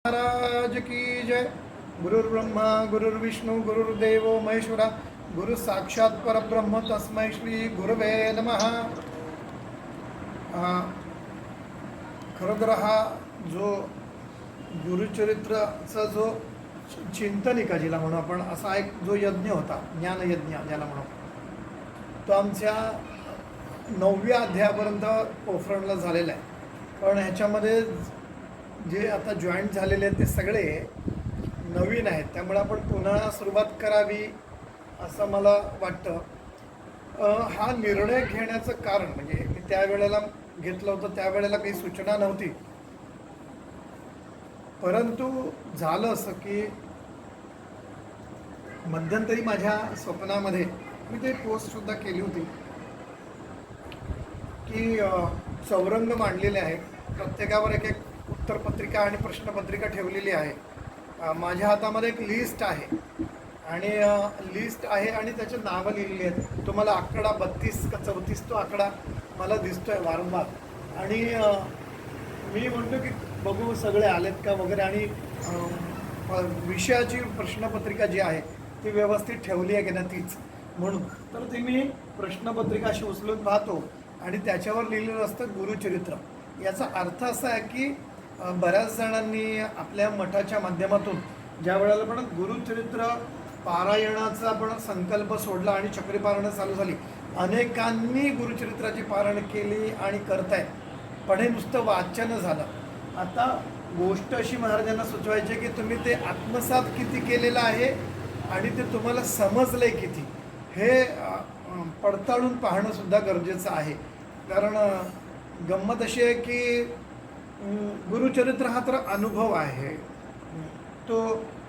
महाराज की जय। गुरुर्ब्रह्मा गुरुर्विष्णू गुरुर्देव महेश्वरा, गुरु साक्षात परब्रह्म तस्मै श्री गुरवे नमः। खरं तर हा जो गुरुचरित्राचा जो चिंतनिका जिला म्हणू आपण, असा एक जो यज्ञ होता, ज्ञानयज्ञ ज्याला म्हणू, तो आमच्या 9व्या अध्यायापर्यंत पोफरणला झालेला आहे. पण ह्याच्यामध्ये जे आता जॉईंट झालेले आहेत ते सगळे नवीन आहेत, त्यामुळे आपण पुन्हा सुरुवात करावी असं मला वाटतं. हा निर्णय घेण्याचं कारण म्हणजे मी त्यावेळेला घेतलं होतं, त्यावेळेला काही सूचना नव्हती, परंतु झालं असं की मध्यंतरी माझ्या स्वप्नामध्ये मी ते पोस्टसुद्धा केली होती की चौरंग मांडलेले आहेत, प्रत्येकावर एक एक उत्तरपत्रिका आणि प्रश्नपत्रिका ठेवलेली आहे. माझ्या हातामध्ये एक लिस्ट आहे आणि लिस्ट आहे आणि त्याचे नावं लिहिलेली आहेत. तुम्हाला आकडा 32 का 34 तो आकडा मला दिसतोय वारंवार, आणि मी म्हणतो की बघू सगळे आलेत का वगैरे, आणि विषयाची प्रश्नपत्रिका जी आहे ती व्यवस्थित ठेवली आहे की नाही तीच म्हणून. तर ती मी प्रश्नपत्रिका अशी उचलून पाहतो आणि त्याच्यावर लिहिलेलं असतं गुरुचरित्र. याचा अर्थ असा आहे की बऱ्याच जणांनी आपल्या मठाच्या माध्यमातून ज्या वेळेला पण गुरुचरित्र पारायणाचा आपण संकल्प सोडला आणि चक्रीपारायण चालू झाली, अनेकांनी गुरुचरित्राची पारायण केली आणि करतायत, पण हे नुसतं वाचन झालं. आता गोष्ट अशी महाराजांना सुचवायची की तुम्ही ते आत्मसात किती केलेलं आहे आणि ते तुम्हाला समजलंय किती, हे पडताळून पाहणं सुद्धा गरजेचं आहे. कारण गंमत अशी आहे की गुरुचरित्र हा तर अनुभव आहे, तो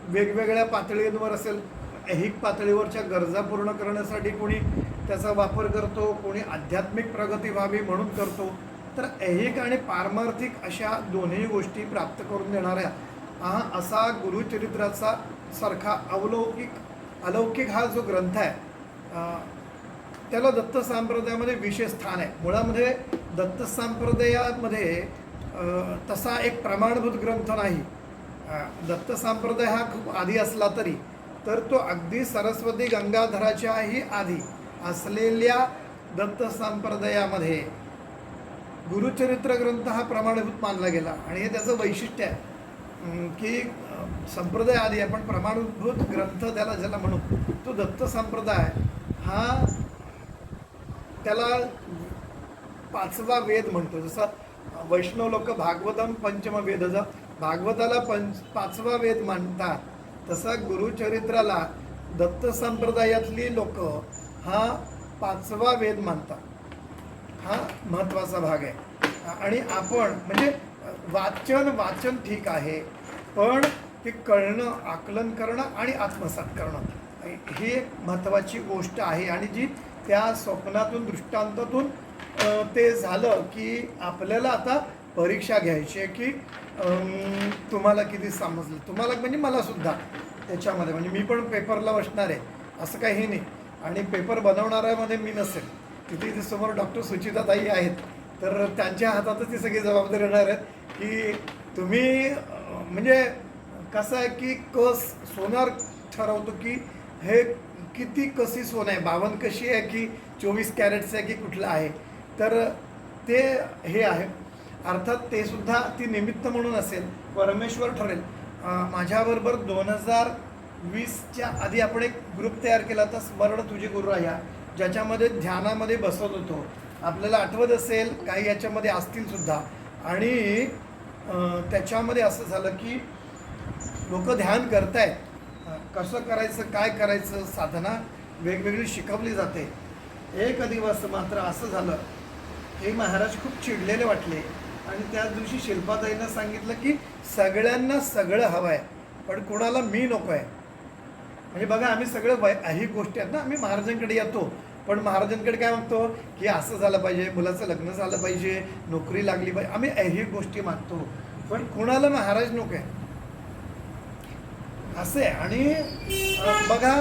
वेगवेगळ्या पातळींवर असेल. ऐहिक पातळीवरच्या गरजा पूर्ण करण्यासाठी कोणी त्याचा वापर करतो, कोणी आध्यात्मिक प्रगती व्हावी म्हणून करतो. तर ऐहिक आणि पारमार्थिक अशा दोन्ही गोष्टी प्राप्त करून देणाऱ्या हा असा गुरुचरित्राचा सारखा अलौकिक हा जो ग्रंथ आहे, त्याला दत्त संप्रदायामध्ये विशेष स्थान आहे. मुळामध्ये दत्त संप्रदायामध्ये तसा एक प्रमाणभूत ग्रंथ नाही. दत्त संप्रदाय हा खूप आधी असला तरी तर तो अगदी सरस्वती गंगाधराच्याही आधी असलेल्या दत्त संप्रदायामध्ये गुरुचरित्र ग्रंथ हा प्रमाणभूत मानला गेला. आणि हे त्याचं वैशिष्ट्य आहे की संप्रदाय आधी आपण प्रमाणभूत ग्रंथ ज्याला म्हणू, तो दत्त संप्रदाय हा त्याला 5वा वेद म्हणतो. जसं वैष्णव लोक भागवतम पंचम वेदचा, भागवताला 5वा वेद मानतात, तसा गुरुचरित्राला दत्त संप्रदायातली लोक हा 5वा वेद मानतात. हा महत्त्वाचा भाग आहे. आणि आपण म्हणजे वाचन ठीक आहे, पण ते कळणं, आकलन करणं आणि आत्मसात करणं ही एक महत्त्वाची गोष्ट आहे. आणि जी त्या स्वप्नातून दृष्टांतातून ते झालं की आपल्याला आता परीक्षा घ्यायची आहे की तुम्हाला किती समजलं, तुम्हाला म्हणजे मला सुद्धा त्याच्यामध्ये, म्हणजे मी पण पेपरला बसणार आहे असं काही नाही. आणि पेपर बनवणाऱ्यामध्ये मी नसेल, तिथे समोर डॉक्टर सुचिताताई आहेत, तर त्यांच्या हातातच ती सगळी जबाबदारी येणार आहे की तुम्ही म्हणजे कसं आहे की कस सोनार ठरवतो की हे किती कशी सोनं आहे, 52 कशी आहे की 24 कॅरेटचं आहे की कुठलं आहे. तर ते हे आहे. अर्थात ते सुद्धा ती निमित्त म्हणून असेल, परमेश्वर ठरेल. माझ्याबरोबर 2020च्या आधी आपण एक ग्रुप तयार केला होता, स्मरण तुझे गुरुराया, ज्याच्यामध्ये ध्यानामध्ये बसत होतो. आपल्याला आठवत असेल, काही याच्यामध्ये असतील सुद्धा. आणि त्याच्यामध्ये असं झालं की लोक ध्यान करतायत, कसं करायचं, काय करायचं, साधना वेगवेगळी शिकवली जाते. एक दिवस मात्र असं झालं, हे महाराज खूप चिडलेले वाटले आणि त्याच दिवशी शिल्पाताईंना सांगितलं की सगळ्यांना सगळं हवं आहे, पण कोणाला मी नको आहे. म्हणजे बघा, आम्ही सगळं ही गोष्टी आहेत ना, आम्ही महाराजांकडे येतो, पण महाराजांकडे काय मागतो की असं झालं पाहिजे, मुलाचं लग्न झालं पाहिजे, नोकरी लागली पाहिजे, आम्ही ही गोष्टी मागतो, पण कोणाला महाराज नको आहे असे. आणि बघा,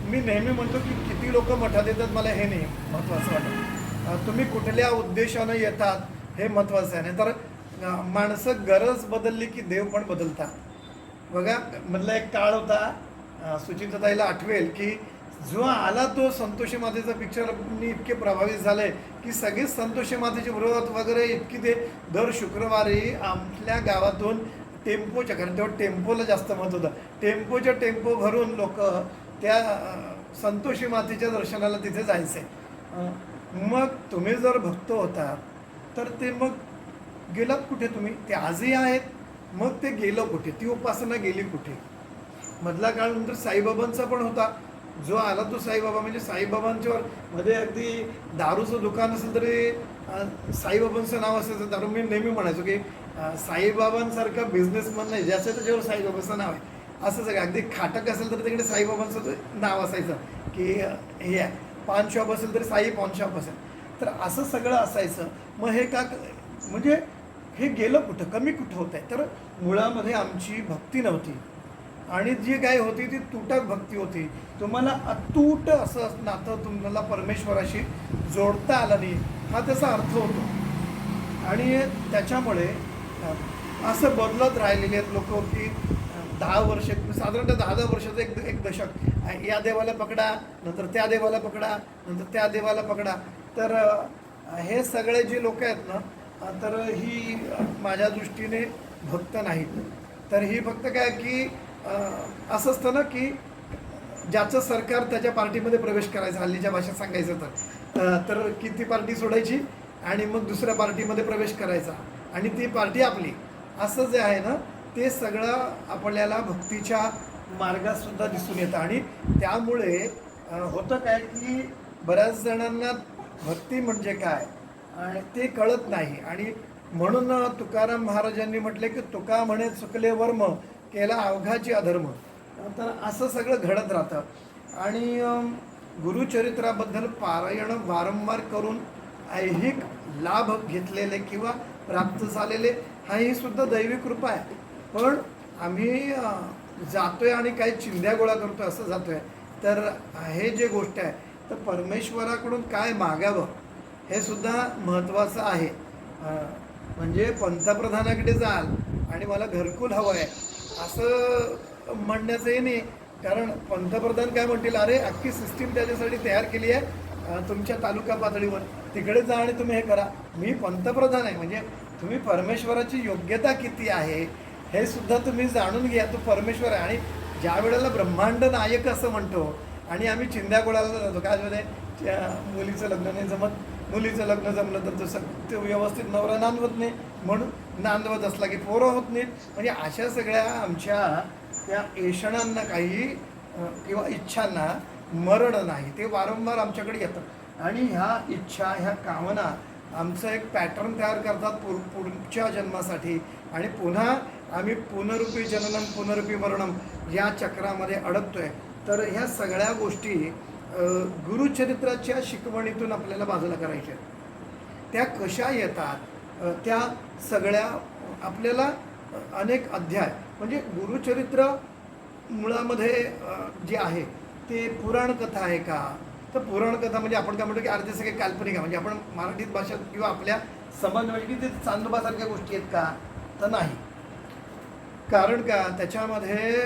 मी नेहमी म्हणतो की किती लोक मठात येतात मला हे नाही महत्त्वाचं वाटतं, तुम्ही कुठल्या उद्देशानं येतात हे महत्त्वाचं आहे. नाही तर माणसं गरज बदलली की देव पण बदलतात. बघा मधला एक काळ होता, सुचिताताईला आठवेल की जो आला तो संतोषी मातेचा पिक्चरनी इतके प्रभावित झाले की सगळेच संतोषी मातेचे व्रत वगैरे इतकी ते दर शुक्रवारी आपल्या गावातून टेम्पोच्या, कारण तेव्हा टेम्पोला जास्त महत्त्व होतं, टेम्पोच्या टेम्पो भरून लोक त्या संतोषी मातेच्या दर्शनाला तिथे जायचे. मग तुम्ही जर भक्त होता तर ते मग गेलात कुठे तुम्ही? ते आजही आहेत. मग ते गेलं कुठे? ती उपासना गेली कुठे? मधला काळ नंतर साईबाबांचा पण होता. जो आला तो साईबाबा, म्हणजे साईबाबांच्यावर मध्ये अगदी दारूचं दुकान असेल तरी साईबाबांचं नाव असायचं. दारू मी नेहमी म्हणायचो की साईबाबांसारखा बिझनेसमन नाही, ज्याचं त्याच्यावर साईबाबांचं नाव आहे असं सगळं. अगदी खाटक असेल तर तिकडे साईबाबांचं नाव असायचं की हे आहे. पान शॉप असेल तरी साई पान शॉप असेल. तर असं सगळं असायचं. मग हे का, म्हणजे हे गेलं कुठं, कमी कुठं होत आहे? तर मुळामध्ये आमची भक्ती नव्हती आणि जी काय होती ती तुटक भक्ती होती. तुम्हाला अतूट असं नातं तुम्हाला परमेश्वराशी जोडता आलं नाही, हा त्याचा अर्थ होतो. आणि त्याच्यामुळे असं बदलत राहिलेले आहेत लोक की 10 वर्ष, साधारणतः 10-10 वर्षाचं एक दशक, या देवाला पकडा, नंतर त्या देवाला पकडा, नंतर त्या देवाला पकडा. तर हे सगळे जे लोक आहेत ना, तर ही माझ्या दृष्टीने भक्त नाहीत. तर ही फक्त काय की असं असतं ना की ज्याचं सरकार त्याच्या पार्टीमध्ये प्रवेश करायचा, हल्लीच्या भाषेत सांगायचं तर की ती पार्टी सोडायची आणि मग दुसऱ्या पार्टीमध्ये प्रवेश करायचा आणि ती पार्टी आपली, असं जे आहे ना ते सगळं आपल्याला भक्तीच्या मार्गातसुद्धा दिसून येतं. आणि त्यामुळे होतं काय की बऱ्याच जणांना भक्ती म्हणजे काय ते कळत नाही. आणि म्हणून तुकाराम महाराजांनी म्हटले की तुका म्हणे चुकले वर्म, केला अवघाची अधर्म. तर असं सगळं घडत राहतं. आणि गुरुचरित्राबद्दल पारायण वारंवार करून ऐहिक लाभ घेतलेले किंवा प्राप्त झालेले हा ही सुद्धा दैवी कृपा आहे. पण आम्ही जातोय आणि काही चिंध्या गोळा करतोय असं जातोय. तर हे जे गोष्ट आहे तर परमेश्वराकडून काय मागावं हे सुद्धा महत्त्वाचं आहे. म्हणजे पंतप्रधानाकडे जाल आणि मला घरकुल हवं आहे असं म्हणण्याचं हे नाही. कारण पंतप्रधान काय म्हणतील, अरे अख्खी सिस्टीम त्याच्यासाठी तयार केली आहे तुमच्या तालुका पातळीवर, तिकडे जा आणि तुम्ही हे करा. मी पंतप्रधान आहे, म्हणजे तुम्ही परमेश्वराची योग्यता किती आहे हे सुद्धा तुम्ही जाणून घ्या. तो परमेश्वर आहे. आणि ज्या वेळेला ब्रह्मांड नायक असं म्हणतो आणि आम्ही चिंध्या गोळाला जातो, काय म्हणजे मुलीचं लग्न नाही जमत, मुलीचं लग्न जमलं तर तसं ते व्यवस्थित नवरा नांदवत नाही, म्हणून नांदवत असला की पोरं होत नाहीत. म्हणजे अशा सगळ्या आमच्या त्या ऐषणांना काही किंवा इच्छांना मरण नाही, ते वारंवार आमच्याकडे येतात. आणि ह्या इच्छा, ह्या कामना आमचं एक पॅटर्न तयार करतात पुढच्या जन्मासाठी. आणि पुन्हा आम्ही पुनरुपी जननम पुनरुपी मरणम या चक्रामध्ये अडकतोय. तर ह्या सगळ्या गोष्टी गुरुचरित्राच्या शिकवणीतून आपल्याला बाजूला करायच्या. त्या कशा येतात त्या सगळ्या आपल्याला अनेक अध्याय, म्हणजे गुरुचरित्र मुळामध्ये जे आहे ते पुराणकथा आहे का? तर पुराणकथा म्हणजे आपण काय म्हणतो की अर्धे सगळे काल्पनिक आहे, म्हणजे आपण मराठीत भाषेत किंवा आपल्या समाज म्हणजे की ते चांदोबासारख्या गोष्टी आहेत का? तर नाही. कारण का, त्याच्यामध्ये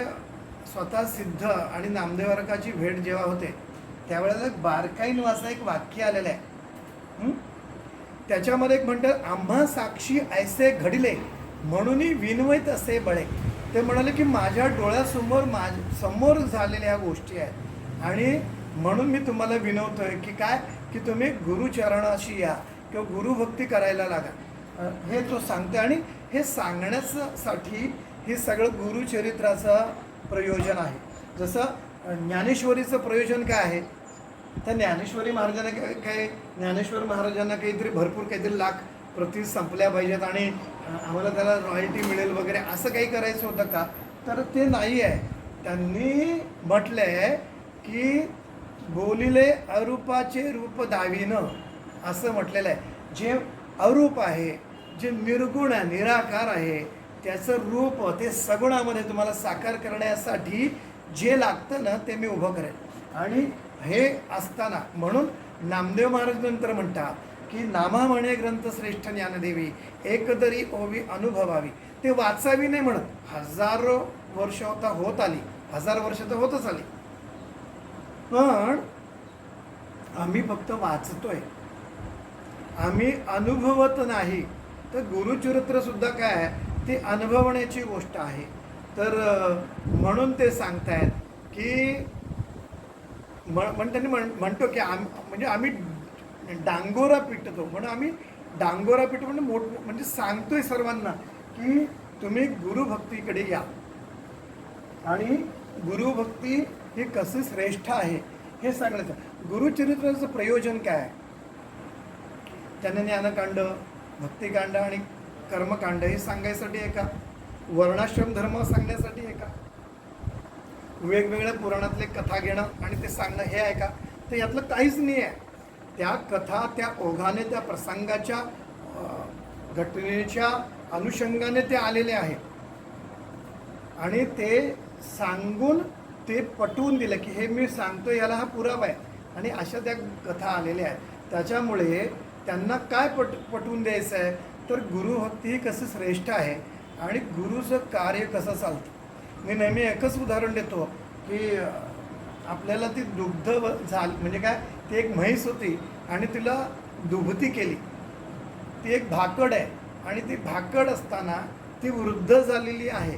स्वतः सिद्ध आणि नामदेवारकाची भेट जेव्हा होते त्यावेळेला बारकाईन वाचा एक वाक्य आलेलं आहे. त्याच्यामध्ये एक म्हणतात, आम्हा साक्षी ऐसे घडिले म्हणून विनवत असे बळे. ते म्हणाले की माझ्या डोळ्यासमोर समोर झालेल्या ह्या गोष्टी आहेत आणि म्हणून मी तुम्हाला विनवतोय की काय, की तुम्ही गुरुचरणाशी या किंवा गुरुभक्ती करायला लागा, हे तो सांगते. आणि हे सांगण्यासाठी हे सगळं गुरुचरित्राचं प्रयोजन आहे. जसं ज्ञानेश्वरीचं प्रयोजन काय आहे, तर ज्ञानेश्वर महाराजांना काहीतरी भरपूर काहीतरी लाख प्रति संपल्या पाहिजेत आणि आम्हाला त्याला रॉयल्टी मिळेल वगैरे असं काही करायचं होतं का? तर ते नाही आहे. त्यांनी म्हटलं आहे की बोलिले अरूपाचे रूप दाविनं, असं म्हटलेलं आहे. जे अरूप आहे, जे निर्गुण आहे, निराकार आहे, त्याचं रूप ते सगुणामध्ये तुम्हाला साकार करण्यासाठी जे लागतं ना ते मी उभं करेन. आणि हे असताना म्हणून नामदेव महाराज नंतर म्हणतात की नामा म्हणे ग्रंथ श्रेष्ठ ज्ञानदेवी, एकतरी ओवी अनुभवावी. ते वाचावी नाही म्हणत, हजारो वर्ष होत आली, 1000 वर्ष तर होतच आली. पण आम्ही फक्त वाचतोय, आम्ही अनुभवत नाही. तर गुरुचरित्र सुद्धा काय आहे, ती अनुभवण्याची गोष्ट आहे. तर म्हणून ते सांगतायत की म्हणतो की म्हणजे आम्ही डांगोरा पिटतो, म्हणून आम्ही डांगोरा पिटतो म्हणजे म्हणजे सांगतोय सर्वांना की तुम्ही गुरुभक्तीकडे या. आणि गुरुभक्ती ही कशी श्रेष्ठ आहे हे सांगण्याचं. गुरुचरित्राचं प्रयोजन काय आहे? त्याने ज्ञानकांड, भक्तिकांड आणि कर्मकांड हे सांगायसाठी आहे का? वर्णाश्रम धर्म सांगण्यासाठी आहे का? वेगवेगळ्या पुराणातले कथा घेणं आणि ते सांगणं हे आहे का? तर यातलं काहीच नाही आहे. त्या कथा त्या ओघाने, त्या प्रसंगाच्या घटनेच्या अनुषंगाने ते आलेले आहेत आणि ते सांगून ते पटवून दिलं की हे मी सांगतो याला हा पुरावा आहे. आणि अशा त्या कथा आलेल्या आहेत. त्याच्यामुळे त्यांना काय पटवून द्यायचं आहे, तर गुरुभक्ती ही कसं श्रेष्ठ आहे आणि गुरुचं कार्य कसं चालतं. मी नेहमी एकच उदाहरण देतो की आपल्याला ती दुग्ध झाली म्हणजे काय, ती एक म्हैस होती आणि तिला दुभती केली. ती एक भाकड आहे आणि ती भाकड असताना ती वृद्ध झालेली आहे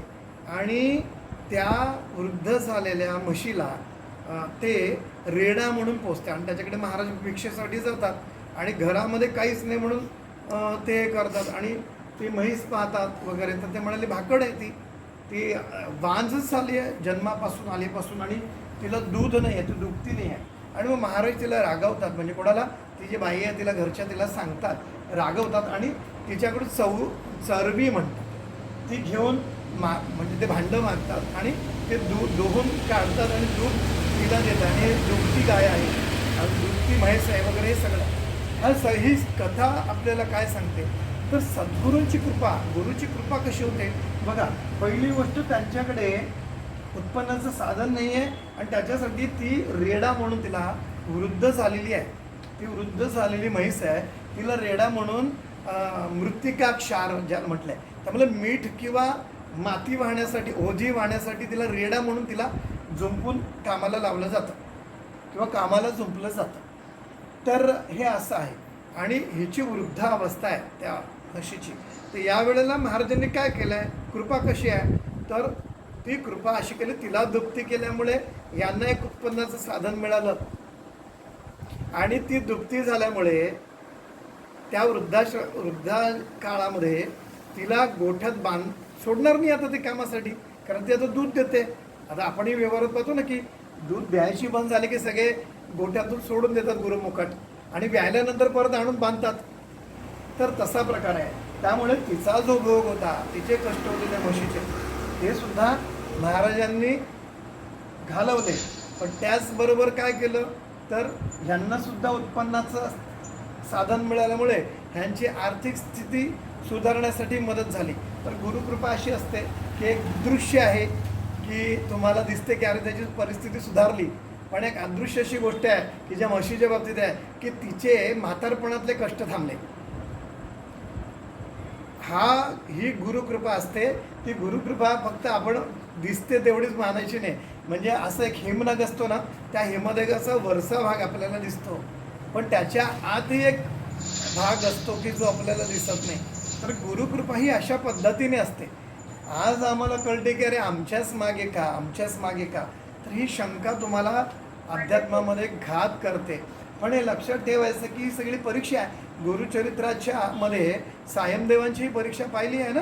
आणि त्या वृद्ध झालेल्या म्हशीला ते रेडा म्हणून पोचते आणि त्याच्याकडे महाराज भिक्षेसाठी जातात आणि घरामध्ये काहीच नाही म्हणून ते करतात आणि ती म्हैस पाहतात वगैरे. तर ते म्हणाले भाकड आहे ती वांझच झाली आहे जन्मापासून आलीपासून आणि तिला दूध नाही आहे, ती दुभती नाही आहे. आणि मग महाराज तिला रागवतात, म्हणजे कोणाला, ती जी बाई आहे तिला घरच्या तिला सांगतात, रागवतात आणि तिच्याकडून चरबी म्हणतात ती घेऊन म्हणजे ते भांडं मागतात आणि ते दूध दोहून काढतात आणि दूध तिला देतात. आणि हे दुभती गाय आहे आणि दुभती म्हैस आहे वगैरे हे सगळं. ही कथा आपल्याला काय सांगते, तर सद्गुरूंची कृपा, गुरुची कृपा कशी होते बघा. पहिली गोष्ट, त्यांच्याकडे उत्पन्नाचं साधन नाही आहे आणि त्याच्यासाठी ती रेडा म्हणून, तिला वृद्ध झालेली आहे, ती वृद्ध झालेली म्हैस आहे, तिला रेडा म्हणून मृत्तिका क्षार ज्याला म्हटलं आहे, त्यामुळे मीठ किंवा माती वाहण्यासाठी, ओझी वाहण्यासाठी तिला रेडा म्हणून तिला जुंपून कामाला लावलं जातं किंवा कामाला जुंपलं जातं. तर हे असं आहे आणि ह्याची वृद्ध अवस्था आहे त्या म्हशीची. तर यावेळेला महाराजांनी काय केलं आहे, कृपा कशी आहे, तर ती कृपा अशी केली, तिला दुभती केल्यामुळे यांना एक उत्पन्नाचं साधन मिळालं आणि ती दुभती झाल्यामुळे त्या वृद्धा काळामध्ये तिला गोठ्यात सोडणार नाही आता ते कामासाठी, कारण ती आता दूध देते. आता आपणही व्यवहारात पाहतो ना की दूध द्यायची बंद झाली की सगळे गोठ्यातून सोडून देतात गुरुमुखाट आणि व्यायल्यानंतर परत आणून बांधतात. तर तसा प्रकार आहे. त्यामुळे तिचा जो भोग होता, तिचे कष्ट होते त्या म्हशीचे, ते सुद्धा महाराजांनी घालवले. पण त्याचबरोबर काय केलं, तर ह्यांना सुद्धा उत्पन्नाचं साधन मिळाल्यामुळे ह्यांची आर्थिक स्थिती सुधारण्यासाठी मदत झाली. तर गुरुकृपा अशी असते की एक दृश्य आहे की तुम्हाला दिसते की अरे त्याची परिस्थिती सुधारली, पण एक अदृश्य अशी गोष्ट आहे की ज्या म्हशीच्या बाबतीत आहे की तिचे म्हातारपणातले कष्ट थांबले. ही गुरुकृपा असते. ती गुरुकृपा फक्त आपण दिसते तेवढीच मानायची नाही. म्हणजे असं एक हिमनग असतो ना, त्या हिमनगाचा वरचा भाग आपल्याला दिसतो, पण त्याच्या आतही एक भाग असतो की जो आपल्याला दिसत नाही. तर गुरुकृपा ही अशा पद्धतीने असते. आज आम्हाला कळते की अरे आमच्याच मागे का, तर ही शंका तुम्हाला अध्यात्मामध्ये घात करते. पण हे लक्षात ठेवायचं की ही सगळी परीक्षा आहे. गुरुचरित्राच्या मध्ये सायमदेवांची ही परीक्षा पाहिली आहे ना,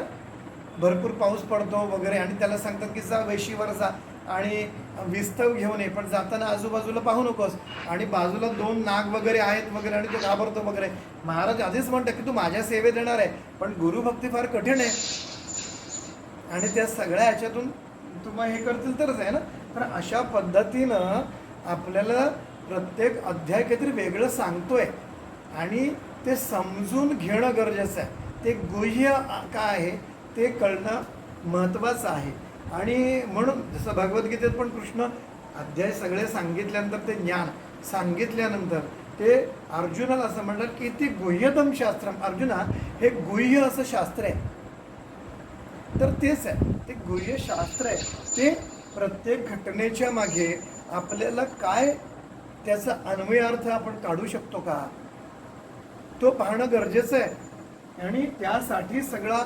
भरपूर पाऊस पडतो वगैरे आणि त्याला सांगतात की जा वेशीवर जा आणि विस्तव घेऊन ये, पण जाताना आजूबाजूला पाहू नकोस, आणि बाजूला 2 नाग वगैरे आहेत वगैरे आणि तो घाबरतो वगैरे. महाराज आधीच म्हणतात की तू माझ्या सेवेत येणार आहे, पण गुरुभक्ती फार कठीण आहे आणि त्या सगळ्या ह्याच्यातून तुम्हाला हे करतील तरच आहे ना. तर अशा पद्धतीनं आपल्याला प्रत्येक अध्याय काहीतरी वेगळं सांगतोय आणि ते समजून घेणं गरजेचं आहे. ते गुह्य काय आहे ते कळणं महत्त्वाचं आहे. आणि म्हणून जसं भगवद्गीतेत पण कृष्ण अध्याय सगळे सांगितल्यानंतर, ते ज्ञान सांगितल्यानंतर ते अर्जुनाला असं म्हणतात की ते गुह्यतम शास्त्रम. अर्जुना, हे गुह्य असं शास्त्र आहे. तर तेच आहे, ते गुह्यशास्त्र आहे. ते प्रत्येक घटनेच्या मागे आपल्याला काय त्याचा अन्वयार्थ आपण काढू शकतो का, तो पाहणं गरजेचं आहे. आणि त्यासाठी सगळा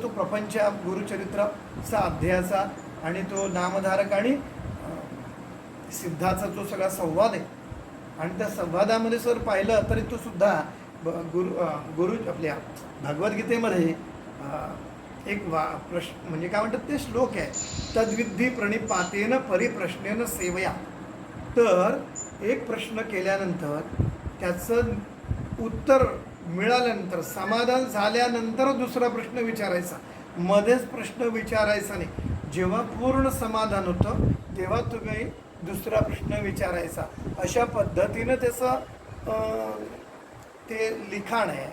तो प्रपंच गुरुचरित्राचा अध्यायाचा आणि तो नामधारक आणि सिद्धाचा जो सगळा संवाद आहे. आणि त्या संवादामध्ये जर पाहिलं तरी तो सुद्धा गुरु आपल्या भगवद्गीतेमध्ये एक प्रश्न म्हणजे काय म्हणतात ते श्लोक आहे, तद्विद्धी प्रणिपातेन परिप्रश्नेन सेवया. तर एक प्रश्न केल्यानंतर त्याचं उत्तर मिळाल्यानंतर समाधान झाल्यानंतर दुसरा प्रश्न विचारायचा, मध्येच प्रश्न विचारायचा नाही. जेव्हा पूर्ण समाधान होतं तेव्हा तुम्ही दुसरा प्रश्न विचारायचा. अशा पद्धतीनं त्याचं ते लिखाण आहे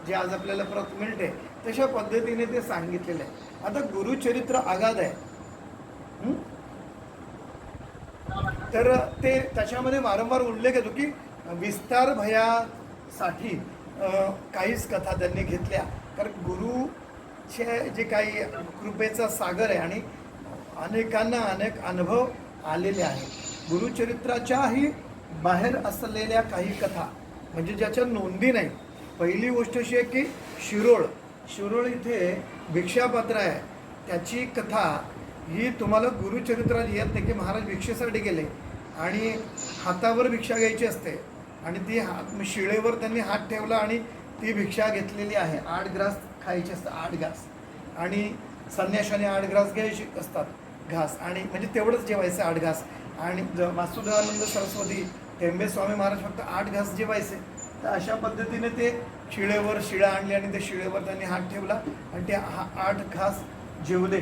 जे आज आपल्याला परत मिळते, तशा पद्धतीने ते सांगितलेलं आहे. आता गुरुचरित्र अगाध आहे, तर ते त्याच्यामध्ये वारंवार उल्लेख येतो की विस्तार भयासाठी काहीच कथा त्यांनी घेतल्या, कारण गुरुचे जे काही कृपेचा सागर आहे आणि अनेकांना अनेक अनुभव आलेले आहेत. गुरुचरित्राच्याही बाहेर असलेल्या काही कथा म्हणजे ज्याच्या नोंदी नाही. पहिली गोष्ट अशी आहे की शिरोळ इथे भिक्षापात्र आहे, त्याची कथा ही तुम्हाला गुरुचरित्रात येत नाही की महाराज भिक्षेसाठी गेले आणि हातावर भिक्षा घ्यायची असते आणि ती शिळेवर त्यांनी हात ठेवला आणि ती भिक्षा घेतलेली आहे. 8 ग्रास खायचे असतात, 8 घास, आणि संन्याशाने 8 ग्रास घ्यायचे असतात घास, आणि म्हणजे तेवढंच जेवायचं 8 घास. आणि वासुदेवानंद सरस्वती टेंबे स्वामी महाराज फक्त 8 घास जेवायचे. तर अशा पद्धतीने ते शिळा आणले आणि त्या शिळेवर त्यांनी हात ठेवला आणि ते 8 घास जेवले.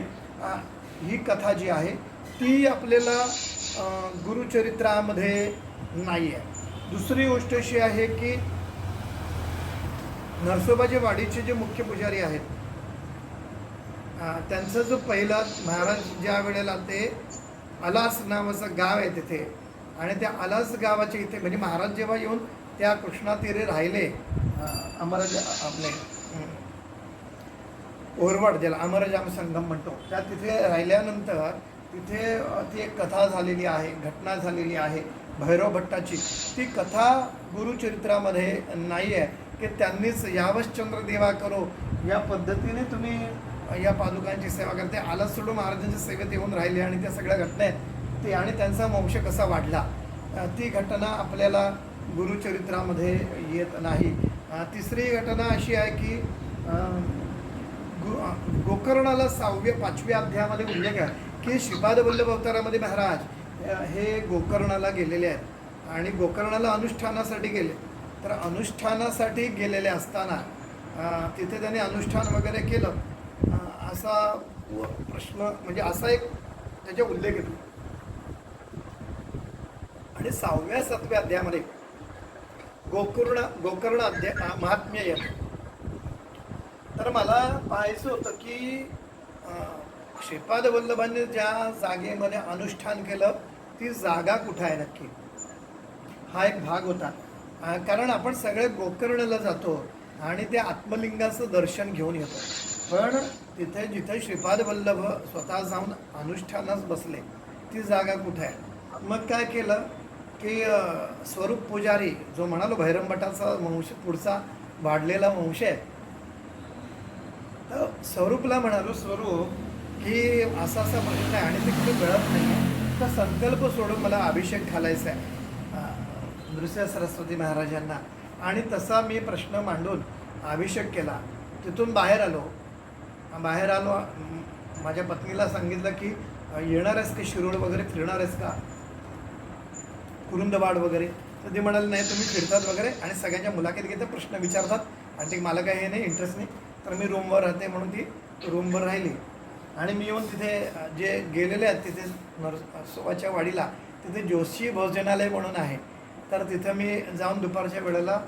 ही कथा जी आहे ती आपल्याला गुरुचरित्रामध्ये नाही आहे. दुसरी गोष्ट अशी आहे की नरसोबाच्या वाडीचे जे मुख्य पुजारी आहेत त्यांचा जो पहिला महाराज ज्या वेळेला ते अलास नावाचं गाव आहे तिथे, आणि त्या अलास गावाच्या इथे म्हणजे महाराज जेव्हा येऊन त्या कृष्णा तीरे राहिले, आपले ओरवाड ज्याला अमरजाम संगम म्हणतो, त्या तिथे राहिल्यानंतर तिथे ती एक कथा झालेली आहे, घटना झालेली आहे भैरव भट्टाची. ती कथा गुरुचरित्रामध्ये नाही आहे की त्यांनीच यावश्चंद्र देवा करो या पद्धतीने तुम्ही या पादुकांची सेवा करते. आलास सोडून महाराजांच्या सेवेत येऊन राहिले आणि त्या सगळ्या घटना आहेत ते, आणि त्यांचा वंश कसा वाढला ती घटना आपल्याला गुरुचरित्रामध्ये येत नाही. तिसरी घटना अशी आहे की गोकर्णाला 5व्या अध्यायामध्ये उल्लेख आहे की श्रीपाद वल्लभ अवतारामध्ये महाराज हे गोकर्णाला गेलेले आहेत आणि गोकर्णाला अनुष्ठानासाठी गेले. तर अनुष्ठानासाठी गेलेले असताना तिथे त्यांनी अनुष्ठान वगैरे केलं असा प्रश्न म्हणजे असा एक त्याचा उल्लेख येतो. आणि 6व्या-7व्या अध्यायामध्ये गोकर्ण महात्म्य येतं. तर मला पाहायचं होतं की श्रीपाद वल्लभांनी ज्या जागेमध्ये अनुष्ठान केलं ती जागा कुठं आहे नक्की, हा एक भाग होता. कारण आपण सगळे गोकर्णाला जातो आणि त्या आत्मलिंगाचं दर्शन घेऊन येतो, पण तिथे जिथे श्रीपाद वल्लभ स्वतः जाऊन अनुष्ठानास बसले ती जागा कुठे आहे. मग काय केलं की स्वरूप पुजारी जो म्हणालो भैरमभटाचा वंश पुढचा वाढलेला वंश आहे, तर स्वरूपला म्हणालो स्वरूप की असा प्रश्न आहे आणि ते कुठे मिळत नाही, तर संकल्प सोडून मला अभिषेक घालायचा आहे नृसिंह सरस्वती महाराजांना. आणि तसा मी प्रश्न मांडून अभिषेक केला. तिथून बाहेर आलो माझ्या पत्नीला सांगितलं की येणार आहेस की शिरोळ वगैरे फिरणार आहेस का, कुरुंदवाड वगैरे. तर ते म्हणाले नाही तुम्ही फिरतात वगैरे आणि सगळ्यांच्या मुलाखत घेतात, प्रश्न विचारतात आणि ते मला काही हे नाही इंटरेस्ट नाही. तर मी रूमवर राहते म्हणून ती रूमवर राहिली. आणि मी येऊन तिथे जे गेलेले आहेत तिथे नरसोबाच्या वाडीला तिथे जोशी भोजनालय म्हणून आहे, तर तिथं मी जाऊन दुपारच्या वेळेला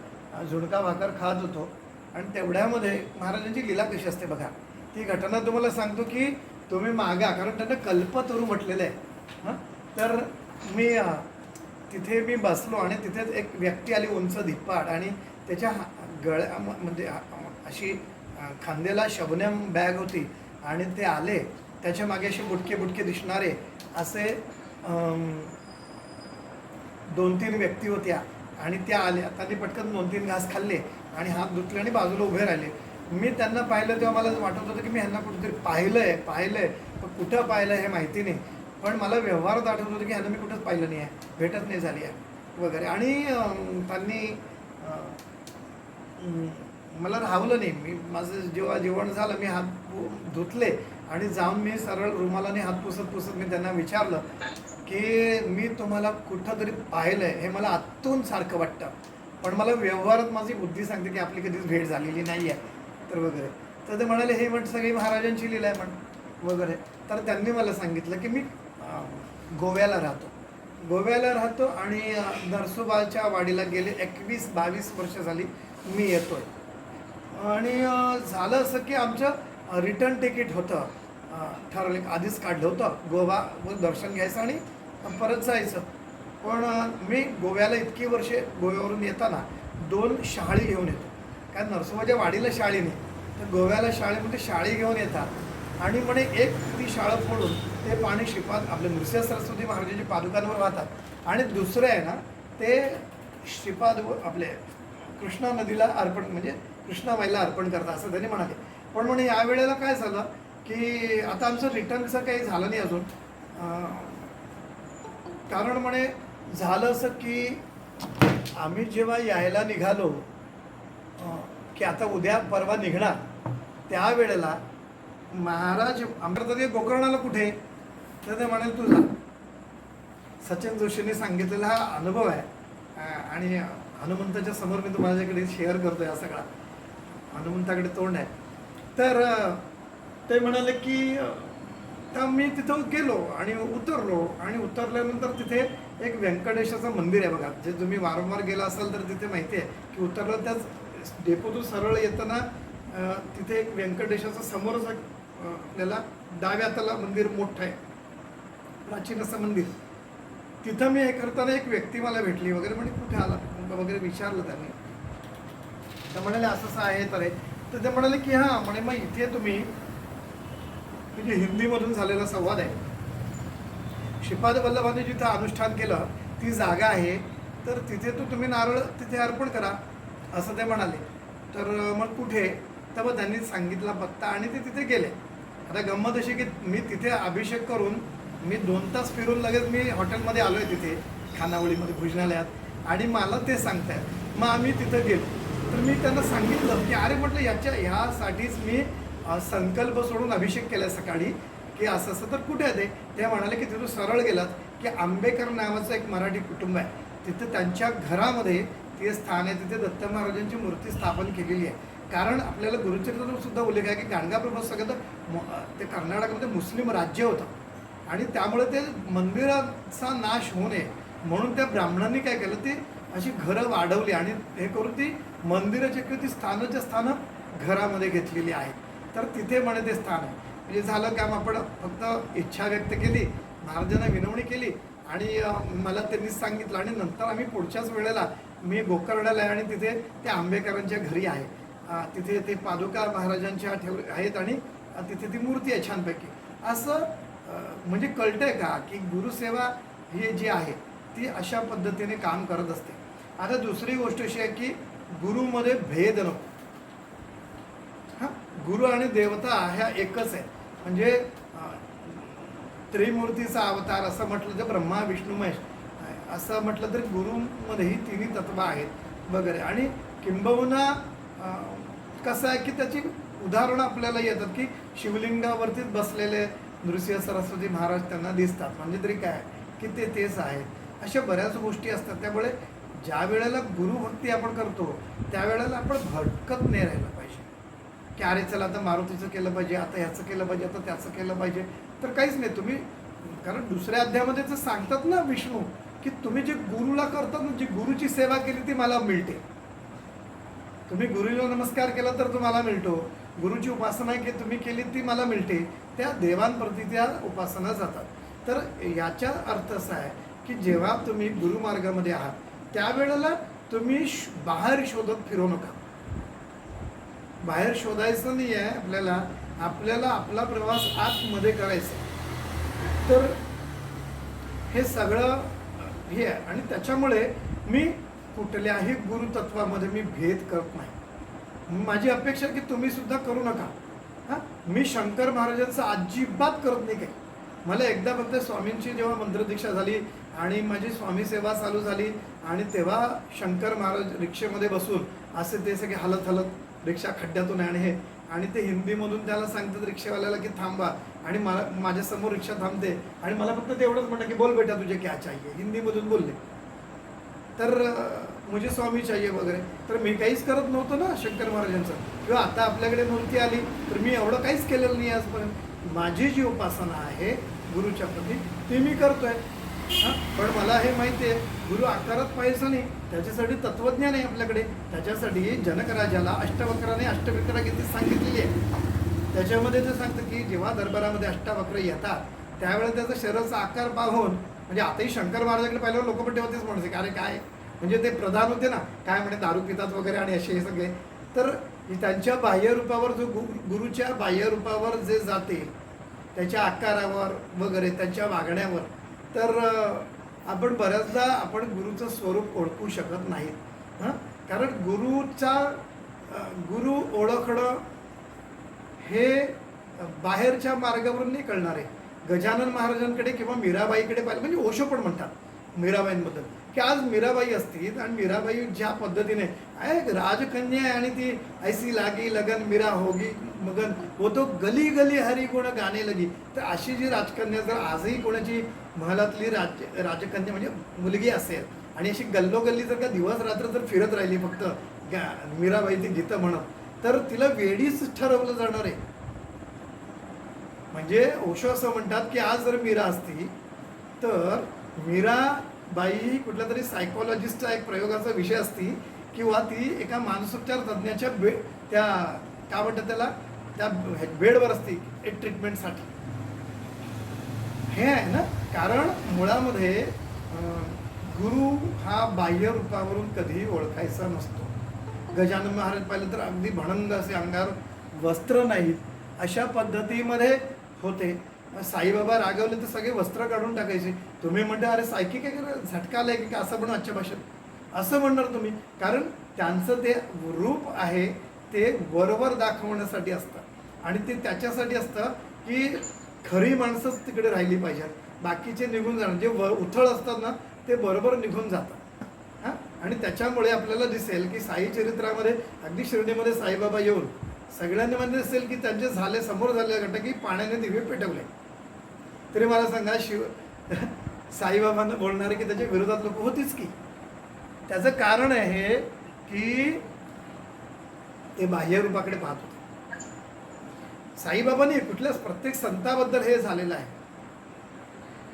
झुणका भाकर खात होतो. आणि तेवढ्यामध्ये महाराजांची लीला कशी असते बघा, ती घटना तुम्हाला सांगतो की तुम्ही मागा, कारण त्यांना कल्पतरू म्हटलेलं आहे. तर तिथे मी बसलो आणि तिथेच एक व्यक्ती आली उंच धिप्पाड आणि त्याच्या गळ्या म्हणजे अशी खांद्याला शबनम बॅग होती आणि ते आले. त्याच्या मागे असे बुटके बुटके दिसणारे असे 2-3 व्यक्ती होत्या आणि त्या आल्या. त्यांनी पटकन 2-3 घास खाल्ले आणि हात धुतले आणि बाजूला उभे राहिले. मी त्यांना पाहिलं तेव्हा मला वाटत होतं की मी ह्यांना कुठेतरी पाहिलंय पण कुठं पाहिलं हे माहिती नाही. पण मला व्यवहारात आठवत होतं की ह्यांना मी कुठंच पाहिलं नाही आहे, भेटत नाही झाली आहे वगैरे. आणि त्यांनी मला राहवलं नाही. मी माझं जेव्हा जेवण झालं मी हात धुतले आणि जाऊन मी सरळ रुमालाने हात पुसत मी त्यांना विचारलं की मी तुम्हाला कुठंतरी पाहिलं आहे, हे मला आतून सारखं वाटतं, पण मला व्यवहारात माझी बुद्धी सांगते की आपली कधीच भेट झालेली नाही आहे तर वगैरे. तर ते म्हणाले हे म्हण सगळी महाराजांची लीला आहे म्हण वगैरे. तर त्यांनी मला सांगितलं की मी गोव्याला राहतो आणि नरसोबाच्या वाडीला गेले 21-22 वर्ष झाली मी येतोय. आणि झालं असं की आमचं रिटर्न तिकीट होतं, ठरवलं आधीच काढलं होतं गोवा दर्शन घ्यायचं आणि परत जायचं. पण मी गोव्याला इतकी वर्षे गोव्यावरून येताना 2 शाळी घेऊन येतो, कारण नरसोबाच्या वाडीला शाळी नाही, तर गोव्याला शाळेमध्ये शाळी घेऊन येतात आणि म्हणे एक ती शाळा फोडून ते पाणी श्रीपाद आपले नृसिंह सरस्वती महाराजांच्या पादुकांवर वाहतात आणि दुसरं आहे ना ते श्रीपाद आपले कृष्णा नदीला अर्पण म्हणजे कृष्णाबाईला अर्पण करतात असं त्यांनी म्हणाले. पण म्हणे यावेळेला काय झालं की आता आमचं रिटर्नचं काही झालं नाही अजून. कारण म्हणे झालं असं की आम्ही जेव्हा यायला निघालो की आता उद्या परवा निघणार, त्यावेळेला महाराज आमच्या गोकर्णाला कुठे, तर ते म्हणाले तू जा. सचिन जोशींनी सांगितलेला हा अनुभव आहे आणि हनुमंताच्या समोर मी तुम्हाला शेअर करतोय. हा सगळा हनुमंताकडे तोंड आहे. तर ते म्हणाले की तर मी तिथं गेलो आणि उतरल्यानंतर तिथे एक व्यंकटेशाचं मंदिर आहे बघा. जे तुम्ही वारंवार गेला असाल तर तिथे माहिती आहे की उतरलं त्याच डेपोतून सरळ येताना तिथे एक व्यंकटेशाचं समोरच आपल्याला डाव्या हाताला मंदिर मोठं आहे, प्राचीन असं मंदिर. तिथं मी हे करताना एक व्यक्ती मला भेटली वगैरे, म्हणजे कुठे आला वगैरे विचारलं त्यांनी. तर म्हणाले असं आहे तर ते म्हणाले की हां म्हणे मग इथे तुम्ही म्हणजे हिंदीमधून झालेला संवाद आहे. श्रीपाद वल्लभाने जिथं अनुष्ठान केलं ती जागा आहे, तर तिथे तुम्ही नारळ तिथे अर्पण करा असं ते म्हणाले. तर मग कुठे, तर मग त्यांनी सांगितला पत्ता आणि ते तिथे गेले. आता गंमत अशी की मी तिथे अभिषेक करून मी 2 तास फिरून लगेच मी हॉटेलमध्ये आलो आहे तिथे खानावळीमध्ये भोजनालयात आणि मला ते सांगतायत. मग आम्ही तिथं गेलो. तर मी त्यांना सांगितलं की अरे म्हटलं ह्यासाठीच मी संकल्प सोडून अभिषेक केला सकाळी की असं तर कुठे आहे ते म्हणाले की तिथून सरळ गेलात की आंबेकर नावाचं एक मराठी कुटुंब आहे, तिथं त्यांच्या घरामध्ये ते स्थान आहे, तिथे दत्त महाराजांची मूर्ती स्थापन केलेली आहे. कारण आपल्याला गुरुचरित्रात सुद्धा उल्लेख आहे की गाणगापूर सगळं ते कर्नाटकमध्ये मुस्लिम राज्य होतं आणि त्यामुळे ते मंदिराचा नाश होऊ नये म्हणून त्या ब्राह्मणांनी काय केलं, ती अशी घरं वाढवली आणि हे करून ती मंदिराची किंवा ती स्थानं घरामध्ये घेतलेली आहेत. तर तिथे म्हणे ते स्थान आहे. म्हणजे झालं काम, आपण फक्त इच्छा व्यक्त केली, महाराजांना विनवणी केली आणि मला त्यांनीच सांगितलं आणि नंतर आम्ही पुढच्याच वेळेला मी गोकर्णाला आहे आणि तिथे त्या आंबेकरांच्या घरी आहे. तिथे ते पादुका महाराजांच्या आहेत आणि तिथे ती मूर्ती आहे छानपैकी. असं म्हणजे कळतंय का की गुरुसेवा ही जी आहे ती अशा पद्धतीने काम करत असते. आता दुसरी गोष्ट अशी आहे की गुरुमध्ये भेद नको. हां, गुरु आणि देवता ह्या एकच आहे. म्हणजे त्रिमूर्तीचा अवतार असं म्हटलं तर ब्रह्मा विष्णू महेश असं म्हटलं तर गुरुमध्येही 3 तत्व आहेत वगैरे. आणि किंबहुना कसं आहे की त्याची उदाहरणं आपल्याला येतात की शिवलिंगावरतीच बसलेले नृसिंह सरस्वती महाराज त्यांना दिसतात, म्हणजे तरी काय की ते तेच आहेत. अशा बऱ्याच गोष्टी असतात. त्यामुळे ज्या वेळेला गुरुभक्ती आपण करतो त्यावेळेला आपण भटकत नाही राहिलं पाहिजे की अरे चला आता मारुतीचं केलं पाहिजे, आता ह्याचं केलं पाहिजे, आता त्याचं केलं पाहिजे. तर काहीच नाही. तुम्ही कारण दुसऱ्या अध्यायामध्ये तर सांगतात ना विष्णू की तुम्ही जे गुरुला करतात ना, जी गुरुची सेवा केली ती मला मिळते. तुम्ही गुरुला नमस्कार केला तर तुम्हाला मिळतो, गुरुची उपासना की तुम्ही केली ती मला मिळते. त्या देवांप्रती त्या उपासना जातात. तर याचा अर्थ असा आहे की जेव्हा तुम्ही गुरुमार्गामध्ये आहात त्यावेळेला तुम्ही बाहेर शोधत फिरू नका. बाहेर शोधायचं नाही आहे आपल्याला, आपल्याला आपला प्रवास आतमध्ये करायचा. तर हे सगळं हे आहे. आणि त्याच्यामुळे मी कुठल्याही गुरुतत्वामध्ये मी भेद करत नाही. माझी अपेक्षा की तुम्ही सुद्धा करू नका. हां, मी शंकर महाराजांचं अजिबात करत नाही काही. मला एकदा फक्त स्वामींची जेव्हा मंत्रदीक्षा झाली आणि माझी स्वामी सेवा चालू झाली आणि तेव्हा शंकर महाराज रिक्षेमध्ये बसून असे ते सगळे हलत हलत रिक्षा खड्ड्यातून आहे आणि ते हिंदीमधून त्याला सांगतात रिक्षेवाल्याला की थांबा, आणि मला माझ्यासमोर रिक्षा थांबते आणि मला फक्त तेवढंच म्हणणं की बोल बेटा तुझे क्या चाहिए, हिंदीमधून बोलले. तर मुझे स्वामी चाहिए वगैरे. तर मी काहीच करत नव्हतो ना शंकर महाराजांचं. किंवा आता आपल्याकडे मूर्ती आली तर मी एवढं काहीच केलेलं नाही आजपर्यंत. माझी जी उपासना आहे गुरुच्या प्रती ती मी करतोय. हां, पण मला हे माहिती आहे गुरु आकारात पाहायचं नाही, त्याच्यासाठी तत्वज्ञान आहे आपल्याकडे. त्याच्यासाठी जनक राजाला अष्टवक्राने अष्टविक्रा गीतेत सांगितलेली आहे. त्याच्यामध्ये ते सांगतं की जेव्हा दरबारामध्ये अष्टावक्र येतात त्यावेळेला त्याचा शरीराचा आकार पाहून, म्हणजे आताही शंकर महाराजांकडे पाहिल्यावर लोक पण तेव्हा तेच म्हणायचे की अरे काय, म्हणजे ते प्रधान होते ना, काय म्हणे दारू पितात वगैरे आणि असे हे सगळे. तर त्यांच्या बाह्यरूपावर जो गुरुच्या बाह्यरूपावर जे जाते त्याच्या आकारावर वगैरे त्यांच्या वागण्यावर, तर आपण बऱ्याचदा आपण गुरुचं स्वरूप ओळखू शकत नाहीत. हां, कारण गुरु ओळखणं हे बाहेरच्या मार्गावरून नाही कळणार आहे. गजानन महाराजांकडे किंवा मीराबाईकडे पाहिलं, म्हणजे ओशो पण म्हणतात मीराबाईंबद्दल की आज मीराबाई असतील आणि मीराबाई ज्या पद्धतीने राजकन्या आहे आणि ती ऐसी लागी लगन मीरा होगी मगन वो तो गली गली हरी गुण गाणे लगी. तर अशी जी राजकन्या जर आजही कोणाची महलातली राजकन्या म्हणजे मुलगी असेल आणि अशी गल्लोगल्ली जर का दिवस रात्र जर फिरत राहिली फक्त मीराबाई ती गीतं म्हणत, तर तिला वेडीच ठरवलं जाणार आहे. म्हणजे ओशो असं म्हणतात की आज जर मीरा असती तर मीराबाई कुठल्या तरी सायकोलॉजिस्टचा एक प्रयोगाचा विषय असती किंवा ती एका मानसोपचार तज्ज्ञाच्या त्या काय म्हणतात त्याला त्या बेडवर असती एक ट्रीटमेंटसाठी. हे आहे ना, कारण मुळामध्ये गुरु हा बाह्य रूपावरून कधीही ओळखायचा नसतो. गजानन महाराज पाहिलं तर अगदी भणंग असे अंगावर वस्त्र नाहीत अशा पद्धतीमध्ये होते. साईबाबा रागवले तर सगळे वस्त्र काढून टाकायचे. तुम्ही म्हणता अरे सायकी काय झटका आलाय की असं म्हणून आजच्या भाषेत असं म्हणणार तुम्ही, कारण त्यांचं ते रूप आहे ते वरवर दाखवण्यासाठी असतं आणि ते त्याच्यासाठी असतं की खरी माणसंच तिकडे राहिली पाहिजेत, बाकीचे निघून जाणार. जे उथळ असतात ना ते बरोबर निघून जातात. हां, आणि त्याच्यामुळे आपल्याला दिसेल की साई चरित्रामध्ये अगदी शिर्डीमध्ये साईबाबा येऊन सगळ्यांनी म्हणजे असेल की त्यांचे समोर झाले घटना की पाण्याने दिवे पेटवले. तरी मला सांगा साईबाबांना बोलणारे की त्याच्या विरोधात लोक होतीच की. त्याचं कारण आहे की ते बाह्य रूपाकडे पाहत होते. साईबाबांनी कुठल्याच प्रत्येक संताबद्दल हे झालेलं आहे.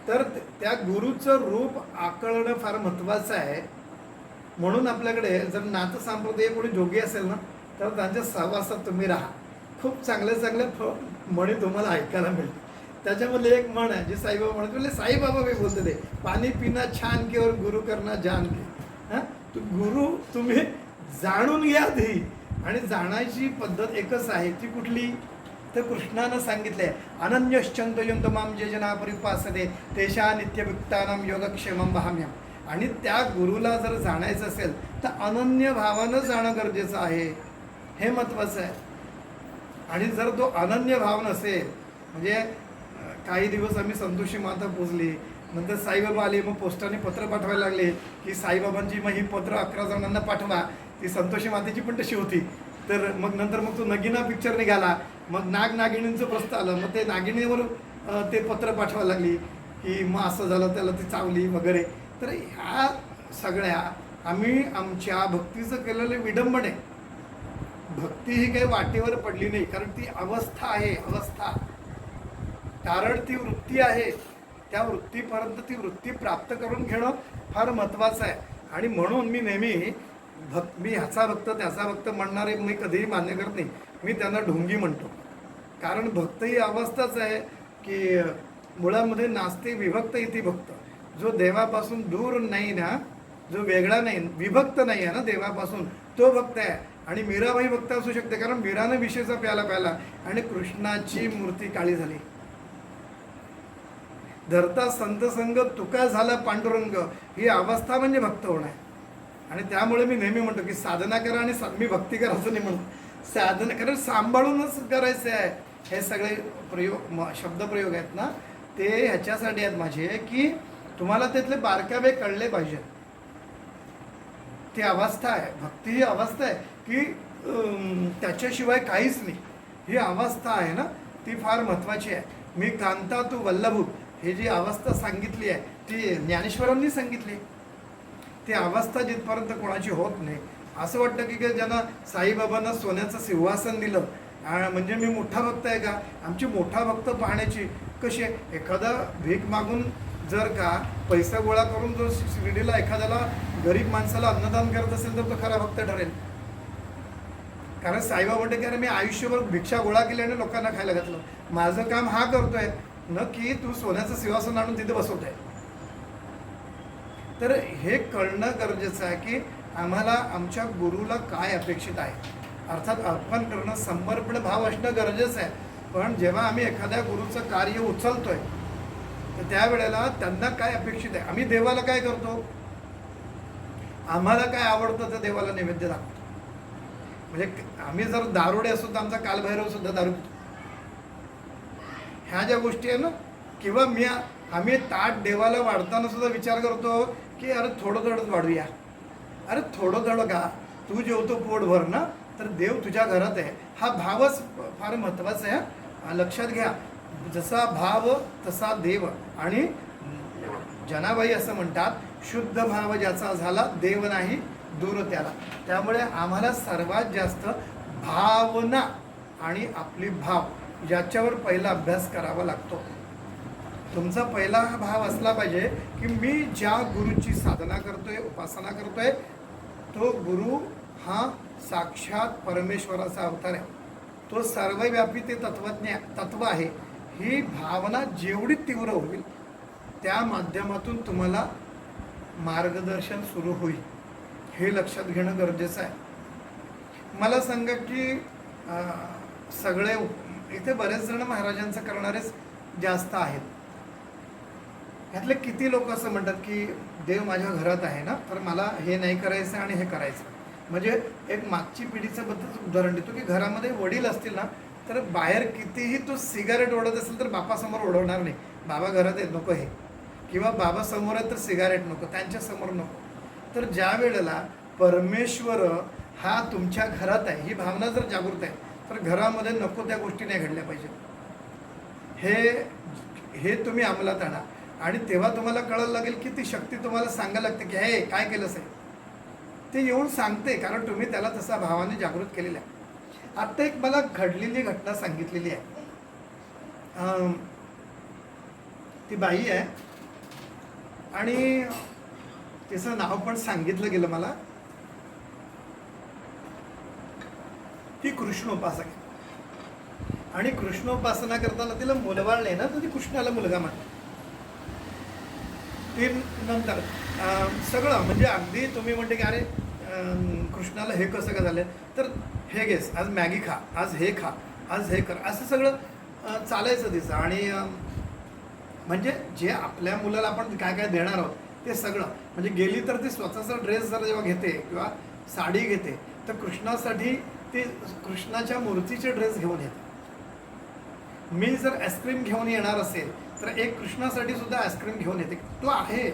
तर त्या गुरुचं रूप आकळणं फार महत्त्वाचं आहे. म्हणून आपल्याकडे जर नाथ संप्रदाय कोणी जोगी असेल ना तर त्यांच्या सहवासात तुम्ही राहा. खूप चांगल्या म्हणी तुम्हाला ऐकायला मिळते. त्याच्यामध्ये एक म्हण आहे जी साईबाबा म्हणत, म्हणजे साईबाबा मी बोलते ते पाणी पिना छान के और गुरु करना जान के. हां, गुरु तुम्ही जाणून घ्या आधी, आणि जाणायची पद्धत एकच आहे. ती कुठली तर कृष्णानं सांगितलंय अनन्यश्चंतयंत माम जे जना परिपासते तेषा नित्यविक्तानाम योगक्षेमम वहाम्यम. आणि त्या गुरुला जर जाणायचं असेल तर अनन्य भावानं जाणं गरजेचं आहे, हे महत्त्वाचं आहे. आणि जर तो अनन्य भाव नसेल, म्हणजे काही दिवस आम्ही संतोषी माता पोचली, नंतर साईबाबा आले, मग पोस्टाने पत्र पाठवायला लागले की साईबाबांची मग ही पत्र 11 जणांना पाठवा. ती संतोषी मातेची पण तशी होती. तर नंतर तो नगिना पिक्चर निघाला, मग नागिणींचं प्रस्ताव आलं, मग ते नागिणीवर ते पत्र पाठवायला लागली की मग असं झालं, त्याला ती चावली वगैरे. तर ह्या सगळ्या आम्ही आमच्या भक्तीचं केलेलं विडंबन आहे. भक्ती ही काही वाटेवर पडली नाही, कारण ती अवस्था आहे, अवस्था. कारण ती वृत्ती आहे, त्या वृत्तीपर्यंत ती वृत्ती प्राप्त करून घेणं फार महत्त्वाचं आहे. आणि म्हणून मी नेहमी मी ह्याचा भक्त त्याचा भक्त म्हणणारे मी कधीही मान्य करत नाही. मी त्यांना ढोंगी म्हणतो, कारण भक्त ही अवस्थाच आहे की मुळामध्ये नास्ते विभक्त इति भक्त. जो देवापासून दूर नाही ना, जो वेगळा नाही, विभक्त नाही आहे ना देवापासून, तो भक्त आहे. आणि मीराबाई भक्त असू शकते, कारण मीरानं विषेचा प्याला प्याला आणि कृष्णाची मूर्ती काळी झाली. धरता संत संग तुका झाला पांडुरंग, ही अवस्था म्हणजे भक्त होणं आहे. आणि त्यामुळे मी नेहमी म्हणतो की साधना करा आणि मी भक्ती करा असं नाही म्हणतो. साधना कारण सांभाळूनच करायचं आहे. हे सगळे शब्दप्रयोग आहेत ना, ते ह्याच्यासाठी आहेत माझे की तुम्हाला त्यातले बारकावे कळले पाहिजे. ती अवस्था आहे, भक्ती ही अवस्था आहे की त्याच्याशिवाय काहीच नाही. ही अवस्था आहे ना, ती फार महत्त्वाची आहे. मी कांता तू वल्लभू, ही जी अवस्था सांगितली आहे ती ज्ञानेश्वरांनी सांगितली. ती अवस्था जिथपर्यंत कोणाची होत नाही, असं वाटतं की ज्यांना साईबाबांना सोन्याचं सिंहासन दिलं म्हणजे मी मोठा भक्त आहे का. आमची मोठा भक्त पाहण्याची कशी आहे, एखादा भीक मागून जर का पैसा गोळा करून जर शिर्डीला एखाद्याला गरीब माणसाला अन्नदान करत असेल तर तो खरा भक्त ठरेल. कारण साईबाबा म्हणते की अरे मी आयुष्यभर भिक्षा गोळा केली आणि लोकांना खायला घातलं. माझं काम हा करतोय न की तू सोन्याचं सिंहासन आणून तिथे बसवत आहे. तर हे कळणं गरजेचं आहे की आम्हाला आमच्या गुरुला काय अपेक्षित आहे. अर्थात अर्पण करणं, समर्पण भाव असणं गरजेचं आहे. पण जेव्हा आम्ही एखाद्या गुरुचं कार्य उचलतोय तर त्यावेळेला त्यांना काय अपेक्षित आहे. आम्ही देवाला काय करतो, आम्हाला काय आवडतं तर देवाला नैवेद्य दाखवतो. म्हणजे आम्ही जर दारुडे असू तर आमचा कालभैरव सुद्धा दारू पितो. ह्या ज्या गोष्टी आहे ना, किंवा आम्ही ताट देवाला वाढताना सुद्धा विचार करतो की अरे थोडं थोडंच वाढूया. अरे थोडं थोडं का, तू जेवतो पोटभर ना, तर देव तुझ्या घरात आहे. हा भावच फार महत्त्वाचा आहे. लक्षात घ्या, जसा भाव तसा देव. आणि जनाबाई असं म्हणतात, शुद्ध भाव ज्याचा झाला देव नाही दूर त्याला. त्यामुळे आम्हाला सर्वात जास्त भावना आणि आपली भाव याच्यावर पहिला अभ्यास करावा लागतो. तुमचा पहिला हा भाव असला पाहिजे की मी ज्या गुरुची साधना करतोय, उपासना करतोय, तो गुरु हा साक्षात परमेश्वराचा अवतार आहे. तो सर्वव्यापी ते तत्व आहे. ही भावना जेवढी तीव्र होईल त्या माध्यमातून तुम्हाला मार्गदर्शन सुरू होईल. हे लक्षात घेणं गरजेचं आहे. मला सांगा की सगळे इथे बरेच जण महाराजांचं करणारेच जास्त आहेत. ह्यातले किती लोक असं म्हणतात की देव माझ्या घरात आहे ना, तर मला हे नाही करायचं आणि हे करायचं. म्हणजे एक मागची पिढीचं बद्दल उदाहरण देतो की घरामध्ये वडील असतील ना, तर बाहेर कितीही तो सिगारेट ओढत असेल तर बापासमोर ओढवणार नाही. बाबा घरात आहेत नको हे, किंवा बाबा समोर आहेत तर सिगारेट नको, त्यांच्यासमोर नको. तर ज्या वेळेला परमेश्वर हा तुमच्या घरात आहे, ही भावना जर जागृत आहे, तर घरामध्ये नको त्या गोष्टी नाही घडल्या पाहिजेत. हे तुम्ही अंमलात आणा. आणि तेव्हा तुम्हाला कळायला लागेल की ती शक्ती तुम्हाला सांगायला लागते की हे काय केलंस आहे. ते येऊन सांगते, कारण तुम्ही त्याला तसा भावाने जागृत केलेला आहे. आत्ता एक मला घडलेली घटना सांगितलेली आहे. ती बाई आहे आणि तिचं नाव पण सांगितलं गेलं मला. ती कृष्णोपासक आहे आणि कृष्णोपासना करताना तिला मुलबाळ नाही ना, तर ती कृष्णाला मुलगा मानते. ती नंतर सगळं म्हणजे अगदी तुम्ही म्हणते की अरे कृष्णाला हे कसं काय झालं, तर हे घेस, आज मॅगी खा, आज हे खा, आज हे कर, असं सगळं चालायचं तिचं. आणि म्हणजे जे आपल्या मुलाला आपण काय काय देणार आहोत ते सगळं, म्हणजे गेली तर ती स्वतःचा ड्रेस जर जेव्हा घेते किंवा साडी घेते तर कृष्णासाठी ती कृष्णाच्या मूर्तीचे ड्रेस घेऊन येते. मी जर आईस्क्रीम घेऊन येणार असेल तर एक कृष्णासाठी सुद्धा आईस्क्रीम घेऊन येते. तो आहे.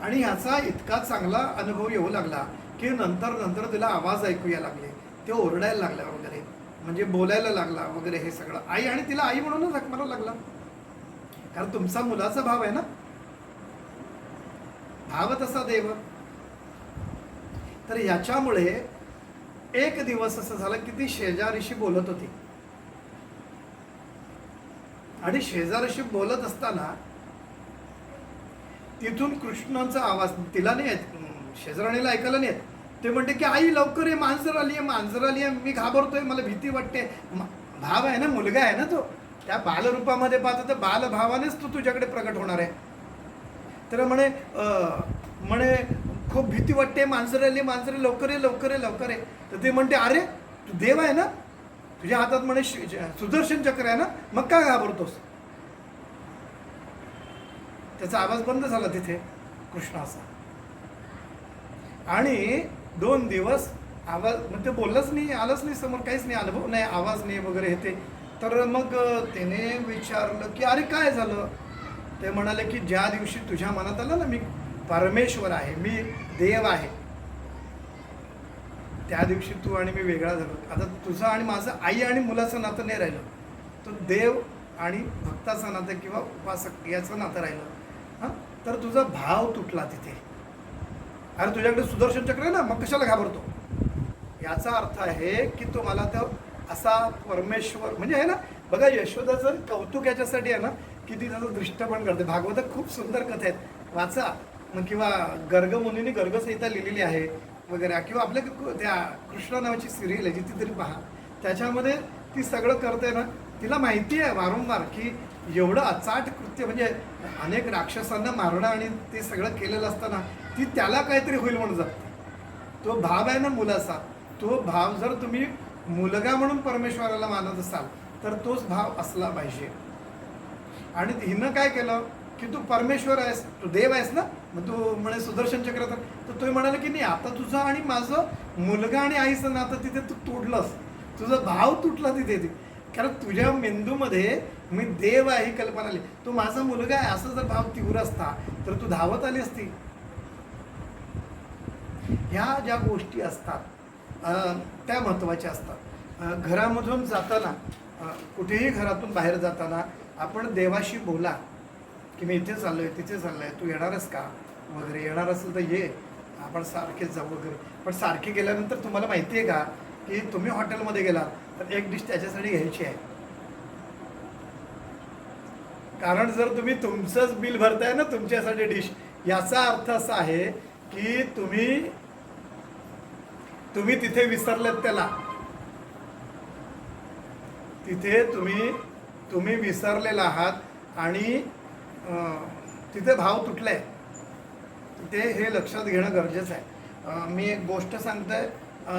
आणि ह्याचा इतका चांगला अनुभव येऊ लागला की नंतर तिला आवाज ऐकू यायला लागले, ते ओरडायला लागला वगैरे, म्हणजे बोलायला लागला वगैरे. हे सगळं आई, आणि तिला आई म्हणूनच हाक मारायला लागला, कारण तुमचा मुलाचा भाव आहे ना. भाव तसा देव. तर याच्यामुळे एक दिवस असं झालं की ती शेजारीशी बोलत होती आणि शेजारीशी बोलत असताना तिथून कृष्णाचा आवाज तिला नाही येत, शेजारणीला ऐकायला नाही येत. ते म्हणते की आई लवकर ये, मांजर आली आहे, मांजर आली आहे, मी घाबरतोय, मला भीती वाटते. भाव आहे ना, मुलगा आहे ना तो, त्या बालरूपामध्ये पाहतो तर बालभावानेच तो तुझ्याकडे प्रकट होणार आहे. तर म्हणे खूप भीती वाटते, मांजरं आली, मांजरे लवकर ये, लवकर ये, लवकर ये. तर ते म्हणते, अरे तू देव आहे ना, तुझ्या हातात म्हणे सुदर्शन चक्र आहे ना, मग काय घाबरतोस. त्याचा आवाज बंद झाला तिथे कृष्ण असा. आणि 2 दिवस आवाज म्हणजे ते बोललंच नाही, आलंच नाही समोर, काहीच नाही, अनुभव नाही, आवाज नाही वगैरे हे ते. तर मग त्याने विचारलं की अरे काय झालं. ते म्हणाले की ज्या दिवशी तुझ्या मनात आलं ना मी परमेश्वर आहे, मी देव आहे, त्या दिवशी तू आणि मी वेगळा झालो. आता तुझं आणि माझं आई आणि मुलाचं नातं नाही राहिलं, तो देव आणि भक्ताचं नातं किंवा उपासक याचं नातं राहिलं. हां, तर तुझा भाव तुटला तिथे. अरे तुझ्याकडे सुदर्शन चक्र आहे ना, मग कशाला घाबरतो. याचा अर्थ आहे की तो मला तो असा परमेश्वर म्हणजे आहे ना. बघा यशोदाचं कौतुक याच्यासाठी आहे ना की ती त्याचं दृष्टपण करते. भागवतात खूप सुंदर कथा आहेत, वाचा. मग किंवा गर्गमुनींनी गर्गसंहिता लिहिलेली आहे वगैरे, किंवा आपल्या त्या कृष्ण नावाची सिरियल आहे जिथे तरी पहा, त्याच्यामध्ये ती सगळं करते ना. तिला माहिती आहे वारंवार की एवढं अचाट कृत्य म्हणजे अनेक राक्षसांना मारणं आणि ते सगळं केलेलं असताना ती त्याला काहीतरी होईल म्हणून जगते. तो भाव आहे ना मुलाचा, तो भाव जर तुम्ही मुलगा म्हणून परमेश्वराला मानत असाल तर तोच भाव असला पाहिजे. आणि हिनं काय केलं की तू परमेश्वर आहेस, तू देव आहेस ना, मग तू म्हणे सुदर्शन चक्र. तर तो म्हणाले की नाही, आता तुझं आणि माझं मुलगा आणि आईचं नातं तिथे तू तोडलंस, तुझा भाव तुटला तिथे. कारण तुझ्या मेंदूमध्ये मी देव आहे ही कल्पना आली, तो माझा मुलगा आहे असं जर भाव तीव्र असता तर तू धावत आली असती. ह्या ज्या गोष्टी असतात त्या महत्त्वाच्या असतात. घरामधून जाताना, कुठेही घरातून बाहेर जाताना आपण देवाशी बोला की मी इथे चाललो आहे, तिथे चाललो आहे, तू येणारच का वगैरे, येणार असेल तर ये, आपण सारखेच जाऊ वगैरे. पण सारखे गेल्यानंतर तुम्हाला माहिती आहे का की तुम्ही हॉटेलमध्ये गेला तर एक डिश त्याच्यासाठी घ्यायची आहे. कारण जर तुम्ही तुमचंच बिल भरताय ना तुमच्यासाठी डिश, याचा अर्थ असा आहे की तुम्ही तिथे विसरलेत त्याला. तिथे तुम्ही विसरलेला आहात आणि तिथे भाव तुटलाय. ते हे लक्षात घेणं गरजेचं आहे. मी एक गोष्ट सांगतोय,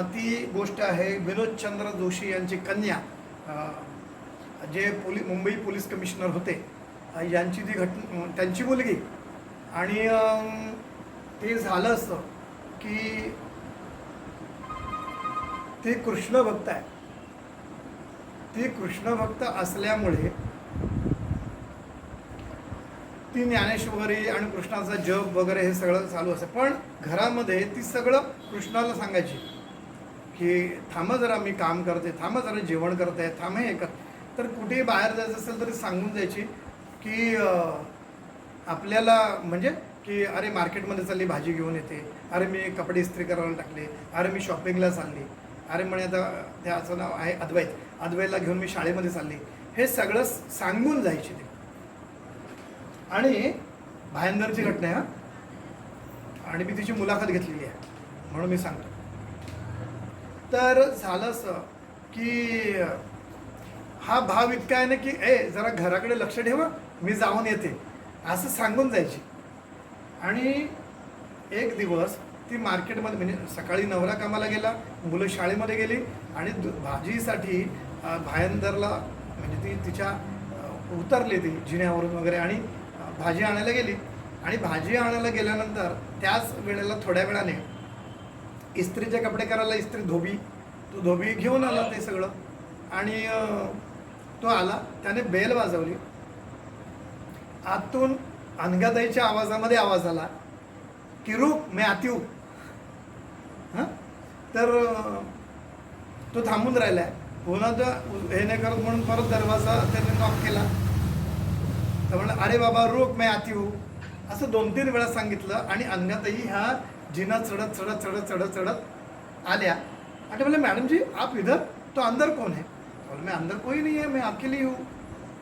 ती गोष्ट आहे विनोदचंद्र जोशी यांची कन्या, जे मुंबई पोलीस कमिशनर होते, यांची ती त्यांची मुलगी. आणि ते झालं असं की ती कृष्ण भक्त आहे. ती कृष्ण भक्त असल्यामुळे ती ज्ञानेश्वरी आणि कृष्णाचा जप वगैरे हे सगळं चालू असतं. पण घरामध्ये ती सगळं कृष्णाला सांगायची की थांबा जरा, मी काम करते, थांबा जरा जेवण करते, थांबा हे कर. तर कुठेही बाहेर जायचं असेल तरी सांगून जायची की आपल्याला म्हणजे की अरे मार्केटमध्ये चालली, भाजी घेऊन येते, अरे मी कपडे इस्त्री करायला टाकले, अरे मी शॉपिंगला चालली, अरे म्हणे आता त्याचं नाव आहे अद्वैतला घेऊन मी शाळेमध्ये चालली. हे सगळं सांगून जायची ते. आणि भायंदरची घटना आहे आणि मी तिची मुलाखत घेतलेली आहे म्हणून मी सांगतो. तर झालं असं की हा भाव इतका आहे ना की जरा घराकडे लक्ष ठेवा, मी जाऊन येते असं सांगून जायची. आणि एक दिवस ती मार्केटमध्ये म्हणजे सकाळी नवरा कामाला गेला, मुलं शाळेमध्ये गेली आणि भाजीसाठी भायंदरला म्हणजे ती तिच्या उतरली ती जिन्यावरून वगैरे आणि भाजी आणायला गेली. आणि भाजी आणायला गेल्यानंतर त्याच वेळेला थोड्या वेळाने इस्त्रीचे कपडे करायला इस्त्री तो धोबी घेऊन आला ते सगळं. आणि तो आला, त्याने बेल वाजवली. आतून अनघाताईच्या आवाजामध्ये आवाज आला की रुक मैं आती हूँ. हां, तर तो थांबून राहिलाय. पुन्हा तो हे नाही करत म्हणून परत दरवाजा त्याने नॉक केला. तर म्हणलं अरे बाबा रुक मैं आती हूँ असं 2-3 वेळा सांगितलं. आणि अनघाताई ह्या जिना चढत आल्या. आणि बोले मैडम जी आप इधर, तो अंदर कौन है. बोले मैं अंदर कोई नहीं है, मैं अकेली हूँ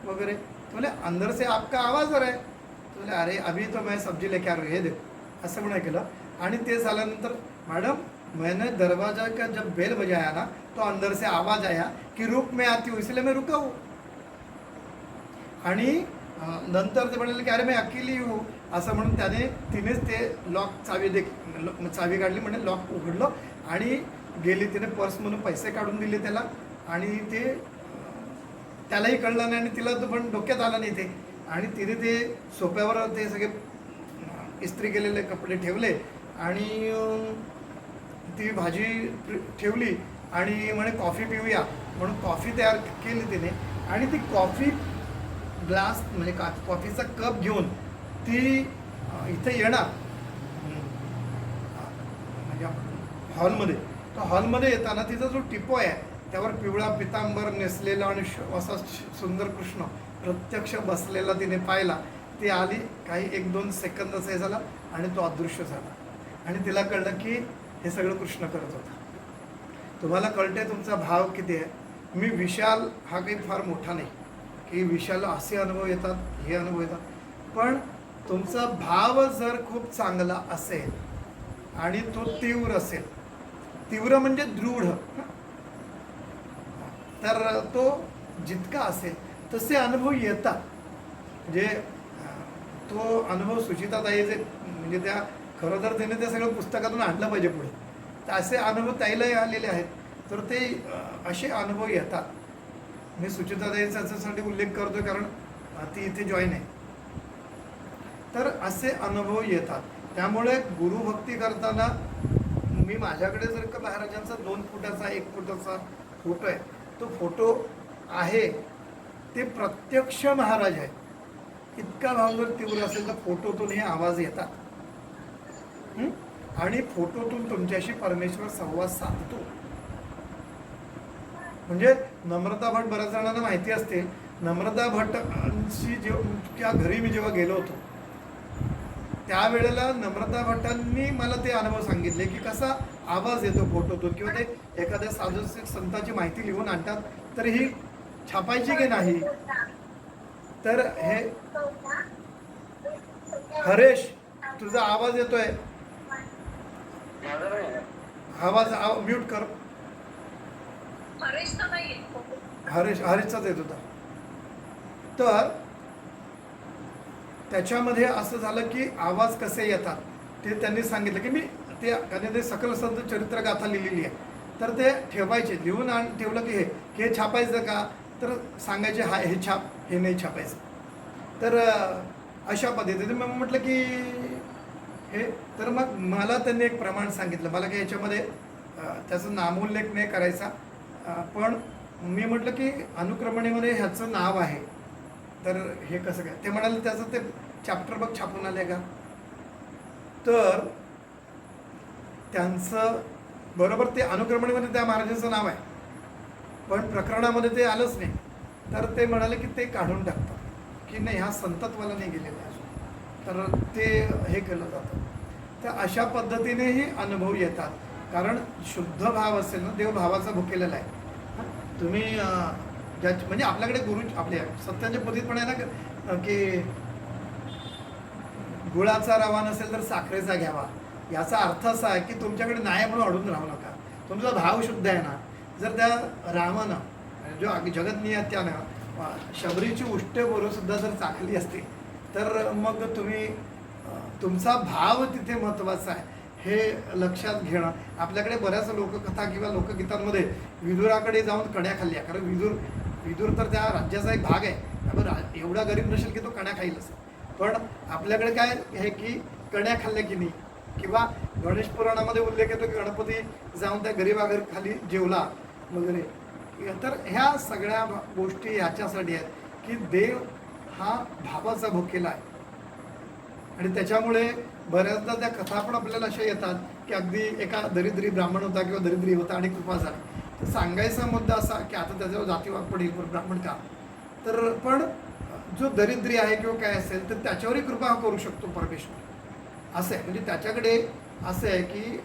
वगैरे. तो बोले अंदर से आपका आवाज़ आ रहा है. तो बोले अरे अभी तो मैं सब्जी लेके आ रही है देखो, असं म्हणा केलं. आणि ते झाल्यानंतर मैडम मैंने दरवाजा का जब बेल बजाया ना तो अंदर से आवाज़ आया कि रुक मैं आती हूँ, इसलिए मैं रुका हूँ. आणि नंतर ते म्हणाले की अरे मी अकेली हूँ असं म्हणून तिनेच ते लॉक चावी काढली, म्हणजे लॉक उघडलं आणि गेली. तिने पर्समधून पैसे काढून दिले त्याला आणि ते त्यालाही कळलं नाही आणि तिला तो पण डोक्यात आला नाही ते. आणि तिने ते सोप्यावर ते सगळे इस्त्री केलेले कपडे ठेवले आणि ती भाजी ठेवली आणि म्हणे कॉफी पिऊया म्हणून कॉफी तयार केली तिने. आणि ती कॉफी ग्लास म्हणजे कॉफीचा कप घेऊन ती इथे येणार म्हणजे हॉलमध्ये. तर हॉलमध्ये येताना तिचा जो टिपो आहे त्यावर पिवळा पितांबर नेसलेला आणि असा सुंदर कृष्ण प्रत्यक्ष बसलेला तिने पाहिला. ती आली, काही 1-2 सेकंदच हे झाला आणि तो अदृश्य झाला. आणि तिला कळलं की हे सगळं कृष्ण करत होता. तुम्हाला कळते तुमचा भाव किती आहे. मी विशाल हा काही फार मोठा नाही की विशाल असे अनुभव येतात, हे अनुभव येतात, पण तुमचा भाव जर खूप चांगला असेल आणि तो तीव्र असेल, तीव्र म्हणजे दृढ, तर तो जितका असेल तसे अनुभव येतात. म्हणजे तो अनुभव सुचिताताई जे म्हणजे त्या खरं तर त्याने ते सगळं पुस्तकातून आणलं पाहिजे पुढे. तर असे अनुभव ताईलाही आलेले आहेत. तर ते असे अनुभव येतात. मी सुचिताताईचा याच्यासाठी उल्लेख करतो कारण ती इथे जॉईन आहे. तर असे अनुभव येतात. त्यामुळे गुरुभक्ती करताना मी माझ्याकडे जर का महाराजांचा 2 फुटाचा 1 फुटाचा फोटो आहे, तो फोटो आहे ते प्रत्यक्ष महाराज आहे. इतका भाव जर तीव्र असेल तर फोटोतून हे आवाज येतात आणि फोटोतून तुमच्याशी परमेश्वर संवाद साधतो. म्हणजे नम्रता भट बऱ्याच जणांना माहिती असते. नम्रता भटांशी त्या घरी मी जेव्हा गेलो होतो त्यावेळेला नम्रता भटांनी मला ते अनुभव सांगितले की कसा आवाज येतो फोटोतून, किंवा ते एखाद्या साधू संतांची माहिती लिहून आणतात तर ही छापायची की नाही. तर हे हरेश तुझा आवाज येतोय, आवाज म्यूट कर. हरेशचाच येत होता. तर त्याच्यामध्ये असं झालं की आवाज कसे येतात ते त्यांनी सांगितलं की मी ते सकल संत चरित्र गाथा लिहिलेली आहे. तर ते ठेवायचे, लिहून ठेवलं की हे छापायचं का, तर सांगायचे हा हे छाप, हे नाही छापायचं. तर अशा पद्धतीने मग म्हटलं की हे, तर मग मला त्यांनी एक प्रमाण सांगितलं. मला काही याच्यामध्ये त्याचं नामोल्लेख नाही करायचा, पण मी म्हटलं की अनुक्रमणीमध्ये ह्याचं नाव आहे तर हे कसं काय. ते म्हणाले त्याचं ते चॅप्टर बघ छापून आले का. तर त्यांचं बरोबर ते अनुक्रमणीमध्ये त्या महाराजांचं नाव आहे पण प्रकरणामध्ये ते आलंच नाही. तर ते म्हणाले की ते काढून टाकतात की नाही हा संतत्वाला नाही गेलेला आहे, तर ते हे केलं जातं. तर अशा पद्धतीनेही अनुभव येतात. कारण शुद्ध भाव असेल ना, देव भावाचा भुकेलेला आहे. तुम्ही म्हणजे आपल्याकडे गुरु आपल्या सत्याच्या पद्धतीत पण आहे ना की गुळाचा रवा नसेल तर साखरेचा घ्यावा. याचा अर्थ असा आहे की तुमच्याकडे नाही म्हणून अडून राहू नका. तुमचा भाव शुद्ध आहे ना. जर त्या रामानं जो जगन्नियत्यानं शबरीची उष्ट सुद्धा जर चाखली असते तर मग तुम्ही तुमचा भाव तिथे महत्त्वाचा आहे हे लक्षात घेणं. आपल्याकडे बऱ्याच लोककथा किंवा लोकगीतांमध्ये विदुराकडे जाऊन कण्या खाल्ल्या. कारण विदुर तर त्या राज्याचा एक भाग आहे. त्यामुळे एवढा गरीब नसेल की तो कण्या खाईलच. पण आपल्याकडे काय आहे की कण्या खाल्ल्या की नाही, किंवा गणेश पुराणामध्ये उल्लेख येतो की गणपती जाऊन त्या गरीबाघर खाली जेवला वगैरे. तर ह्या सगळ्या गोष्टी ह्याच्यासाठी आहेत की देव हा भावाचा भुकेला आहे. आणि त्याच्यामुळे बऱ्याचदा त्या कथा पण आपल्याला अशा येतात की अगदी एका दरिद्री ब्राह्मण होता किंवा दरिद्री होता आणि कृपा झाली. तर सांगायचा मुद्दा असा की आता त्याच्यावर जातीवाद पडेल पण ब्राह्मण का, तर पण जो दरिद्री आहे किंवा काय असेल तर त्याच्यावरही कृपा करू शकतो परमेश्वर असं आहे. म्हणजे त्याच्याकडे असं आहे की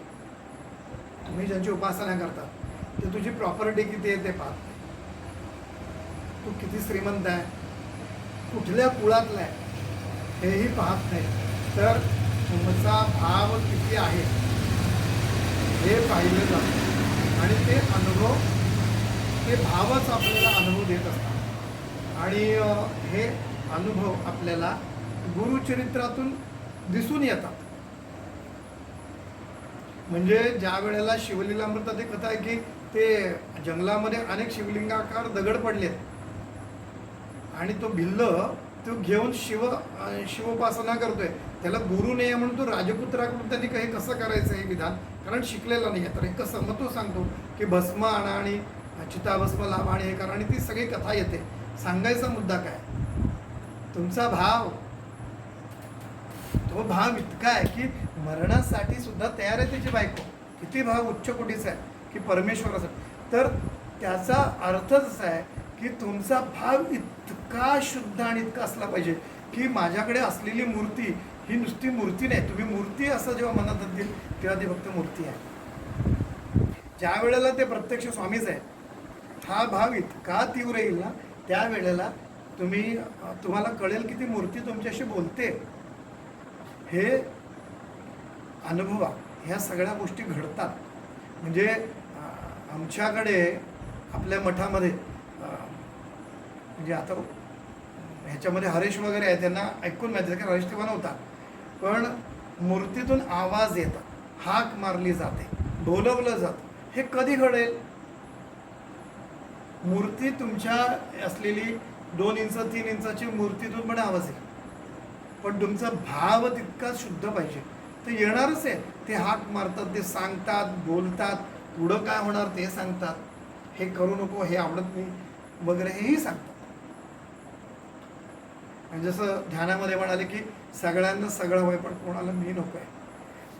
तुम्ही ज्यांची उपासना करतात ते तुझी प्रॉपर्टी किती आहे ते पाहत नाही, तू किती श्रीमंत आहे, कुठल्या कुळातला आहे हेही पाहत नाही, तर तुमचा भाव किती आहे हे पाहिलं जातं. आणि ते अनुभव, ते भावच आपल्याला अनुभव देत असतात. आणि हे अनुभव आपल्याला गुरुचरित्रातून दिसून येतात. म्हणजे ज्या वेळेला शिवलीलामृतात एक कथा आहे की ते जंगलामध्ये अनेक शिवलिंगाकार दगड पडलेत आणि तो भिल्ल तो घेऊन शिवोपासना करतोय. त्याला गुरु नाही आहे म्हणून तो राजपुत्राकडून त्यांनी काही कसं करायचं हे विधान, कारण शिकलेला नाही आहे. तर हे कसं, मग तो सांगतो की भस्म आणा आणि चिताभस्म लावा आणि हे करा, आणि ती सगळी कथा येते. सांगायचा मुद्दा काय, तुमचा भाव, तो भाव इतका आहे की मरणासाठी सुद्धा तयार आहे त्याची बायको. किती भाव उच्च कोटीचा आहे की परमेश्वरासाठी. तर त्याचा अर्थच असा आहे की तुमचा भाव इतका शुद्ध आणि इतका असला पाहिजे की माझ्याकडे असलेली मूर्ती ही नुसती मूर्ती नाही. तुम्ही मूर्ती असं जेव्हा मनात येईल तेव्हा ती फक्त मूर्ती आहे. ज्या वेळेला ते प्रत्यक्ष स्वामीच आहे, हा भाव इतका तीव्र येईल ना, त्यावेळेला तुम्हाला कळेल की ती मूर्ती तुमच्याशी बोलते. हे अनुभवा, ह्या सगळ्या गोष्टी घडतात. म्हणजे आमच्याकडे आपल्या मठामध्ये म्हणजे आता ह्याच्यामध्ये हरेश वगैरे आहे, त्यांना ऐकून माहिती आहे की हरेश तेव्हा नव्हता, पण मूर्तीतून आवाज येतात, हाक मारली जाते, बोलवलं जातं. हे कधी घडेल? मूर्ती तुमच्या असलेली 2 इंच 3 इंचाची मूर्तीतून पण आवाज येईल, पण तुमचा भाव तितका शुद्ध पाहिजे. तर येणारच आहे. ते हाक मारतात, ते सांगतात, बोलतात, पुढं काय होणार ते सांगतात, हे करू नको, हे आवडत नाही वगैरे हेही सांगतात. आणि जसं ध्यानामध्ये म्हणाले की सगळ्यांना सगळं होय पण कोणाला मी नको आहे.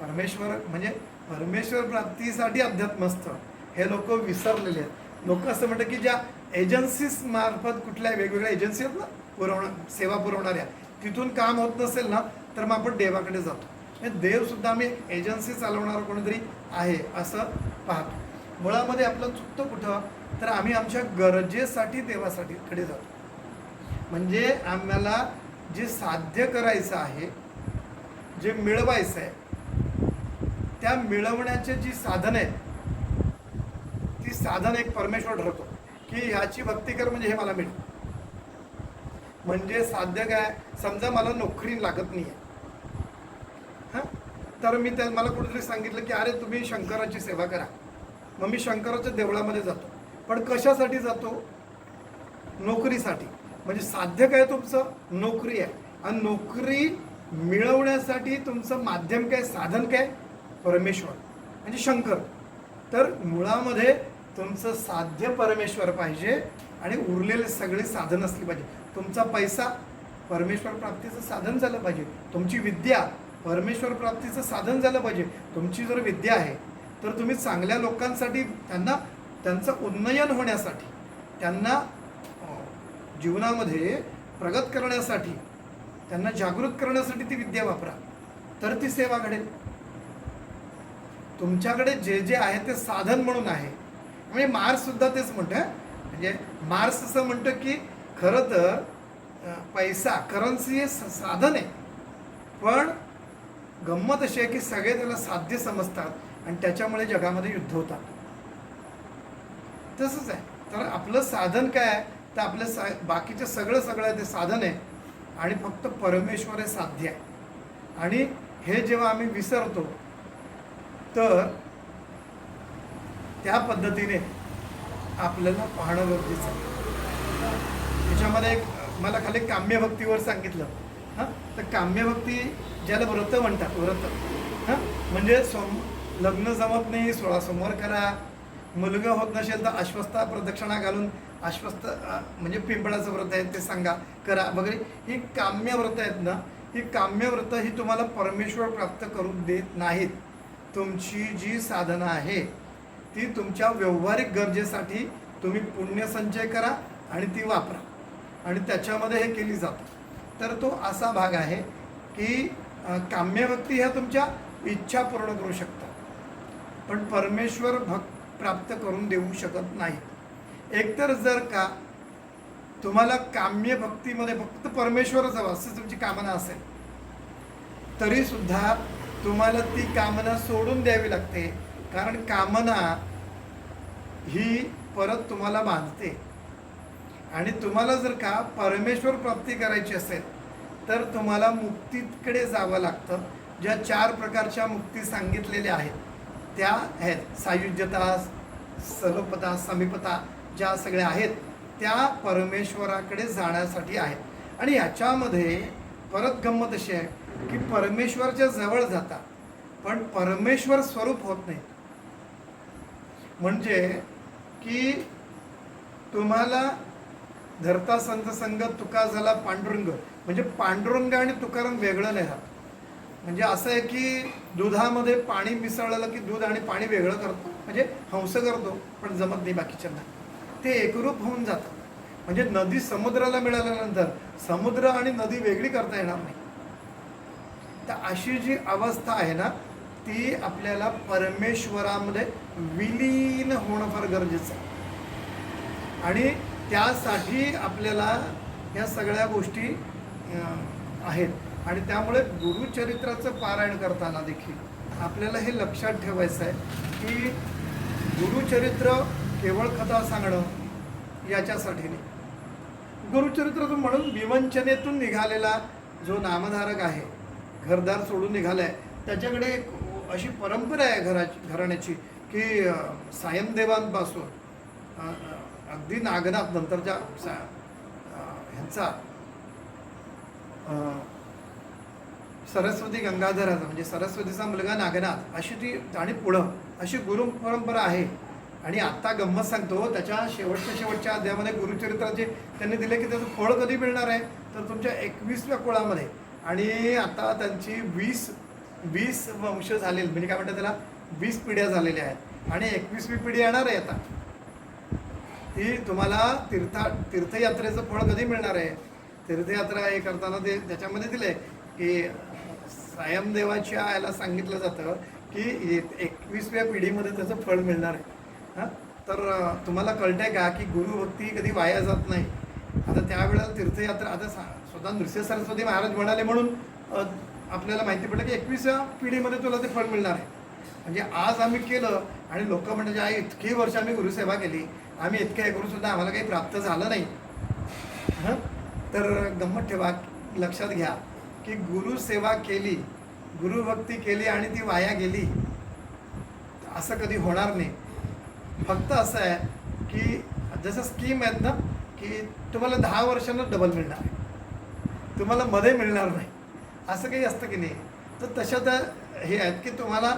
परमेश्वर म्हणजे परमेश्वर प्राप्तीसाठी अध्यात्मस्थळ हे लोक विसरलेले आहेत. लोक असं म्हणतात की ज्या एजन्सीज मार्फत, कुठल्या वेगवेगळ्या एजन्सी आहेत सेवा पुरवणाऱ्या, तिथून काम होत नसेल ना तर मग आपण देवाकडे जातो. देवसुद्धा आम्ही एजन्सी चालवणारा कोणीतरी आहे असं पाहतो. मुळामध्ये आपलं चुकतं कुठं, तर आम्ही आमच्या गरजेसाठी देवासाठी कडे जातो. म्हणजे आम्हाला जे साध्य करायचं आहे, जे मिळवायचं आहे, त्या मिळवण्याचे जी साधन आहे, ती साधन एक परमेश्वर ठरवतो की ह्याची भक्ती कर म्हणजे हे मला मिळेल. म्हणजे साध्य काय, समजा मला नोकरी लागत नाही आहे, तर मी मला कुठेतरी सांगितलं की अरे तुम्ही शंकराची सेवा करा. मग मी शंकराच्या देवळामध्ये जातो, पण कशासाठी जातो? नोकरीसाठी. म्हणजे साध्य काय तुमचं? नोकरी आहे. आणि नोकरी मिळवण्यासाठी तुमचं माध्यम काय, साधन काय? परमेश्वर म्हणजे शंकर. तर मुळामध्ये तुमचं साध्य परमेश्वर पाहिजे आणि उरलेले सगळे साधन असली पाहिजे. तुमचा पैसा परमेश्वर प्राप्तीचं साधन झालं पाहिजे. तुमची विद्या परमेश्वर प्राप्तीचं साधन झालं पाहिजे. तुमची जर विद्या आहे तर तुम्ही चांगल्या लोकांसाठी, त्यांचं उन्नयन होण्यासाठी, त्यांना जीवनामध्ये प्रगत करण्यासाठी, त्यांना जागृत करण्यासाठी ती विद्या वापरा, तर ती सेवा घडेल. तुमच्याकडे जे जे आहे ते साधन म्हणून आहे. म्हणजे मार्क्ससुद्धा तेच म्हणतं. म्हणजे मार्क्स असं म्हणतं की खरं तर पैसा, करन्सी हे साधन आहे, पण गंमत अशी आहे की सगळे त्याला साध्य समजतात आणि त्याच्यामुळे जगामध्ये युद्ध होतात. तसंच आहे. तर आपलं साधन काय आहे, तर आपलं बाकीचं सगळं ते साधन आहे आणि फक्त परमेश्वर हे साध्य आहे. आणि हे जेव्हा आम्ही विसरतो तर त्या पद्धतीने आपल्याला पाहणं गरजेचं आहे. त्याच्यामध्ये एक मला खाली काम्यभक्तीवर सांगितलं. तर काम्यभक्ती ज्याला व्रत म्हणतात, व्रत म्हणजे लग्न जमत नाही 16 सोमवार करा, मुलगा होत नसेल तर अश्वस्था प्रदक्षिणा घालून अश्वस्थ म्हणजे पिंपळाचं व्रत आहे ते सांगा करा वगैरे. ही काम्य व्रत आहेत ना, ही काम्य व्रत ही तुम्हाला परमेश्वर प्राप्त करून देत नाहीत. तुमची जी साधना आहे ती तुमच्या व्यवहारिक गरजेसाठी तुम्ही पुण्यसंचय करा आणि ती वापरा आणि त्याच्यामध्ये हे केली जातं. तर तो असा भाग आहे की काम्यभक्ती ह्या तुमच्या इच्छा पूर्ण करू शकतात, पण परमेश्वर प्राप्त करून देऊ शकत नाही. एकतर जर का तुम्हाला काम्य भक्तीमध्ये फक्त परमेश्वरच हवं असं तुमची कामना असेल, तरीसुद्धा तुम्हाला ती कामना सोडून द्यावी लागते. कारण कामना ही परत तुम्हाला बांधते आणि तुम्हाला जर का परमेश्वर प्राप्ती करायची असेल तर तुम्हाला मुक्तीकडे जावं लागतं. ज्या 4 प्रकारच्या मुक्ती सांगितलेल्या आहेत त्या आहेत सायुज्यता, सलोपता, समीपता, ज्या सगळ्या आहेत त्या परमेश्वराकडे जाण्यासाठी आहेत. आणि याच्यामध्ये परत गंमत अशी आहे की परमेश्वराच्या जवळ जाता पण परमेश्वर स्वरूप होत नाही. म्हणजे की तुम्हाला धरता संत संग तुका झाला पांडुरंग, म्हणजे पांडुरंग आणि तुकाराम वेगळं नाही राहत. म्हणजे असं आहे की दुधामध्ये पाणी मिसळलं की दूध आणि पाणी वेगळं करतो, म्हणजे हंस करतो पण जमत नाही बाकीच्यांना, ते एकरूप होऊन जातं. म्हणजे नदी समुद्राला मिळाल्यानंतर समुद्र आणि नदी वेगळी करता येणार नाही. तर अशी जी अवस्था आहे ना ती आपल्याला परमेश्वरामध्ये विलीन होणं फार गरजेचं आहे. आणि त्यासाठी आपल्याला ह्या सगळ्या गोष्टी आहेत. आणि त्यामुळे गुरुचरित्राचं पारायण करताना देखील आपल्याला हे लक्षात ठेवायचं आहे की गुरुचरित्र केवळ कथा सांगणं याच्यासाठी नाही. गुरुचरित्रातून म्हणून विवंचनेतून निघालेला जो नामधारक आहे, घरदार सोडून निघालाय, त्याच्याकडे एक अशी परंपरा आहे घराण्याची की सायमदेवांपासून अगदी नागनाथ नंतरच्या ह्यांचा सरस्वती गंगाधराचा, म्हणजे सरस्वतीचा मुलगा नागनाथ, अशी ती आणि पुढं अशी गुरु परंपरा आहे. आणि आत्ता गंमत सांगतो, त्याच्या शेवटच्या अध्यायामध्ये गुरुचरित्राचे त्यांनी दिले की त्याचं फळ कधी मिळणार आहे तर तुमच्या 21व्या कुळामध्ये. आणि आता त्यांची 20 वंश झालेले, म्हणजे काय म्हणतात त्याला 20 पिढ्या झालेल्या आहेत. आणि 21वी पिढी येणार आहे आता. ती तुम्हाला तीर्थयात्रेचं फळ कधी मिळणार आहे. तीर्थयात्रा हे करताना ते त्याच्यामध्ये दिले की सायमदेवाच्या याला सांगितलं जातं की 21व्या पिढीमध्ये त्याचं फळ मिळणार आहे. हां, तर तुम्हाला कळतंय का की गुरुभक्ती कधी वाया जात नाही. आता त्यावेळेला तीर्थयात्रा, आता स्वतः नृसिंह सरस्वती महाराज म्हणाले म्हणून आपल्याला माहिती पडलं की 21व्या पिढीमध्ये तुला ते फळ मिळणार आहे. म्हणजे आज आम्ही केलं आणि लोक म्हणजे आई इतकी वर्ष आम्ही गुरुसेवा केली, आम्ही इतकं हे करूनसुद्धा आम्हाला काही प्राप्त झालं नाही. हां, तर गंमत ठेवा, लक्षात घ्या की गुरुसेवा केली, गुरुभक्ती केली आणि ती वाया गेली असं कधी होणार नाही. फक्त असं आहे की जसं स्कीम आहेत ना की तुम्हाला 10 वर्षांना डबल मिळणार आहे, तुम्हाला मध्ये मिळणार नाही, असं काही असतं की नाही. तर तशा त्या हे आहेत की तुम्हाला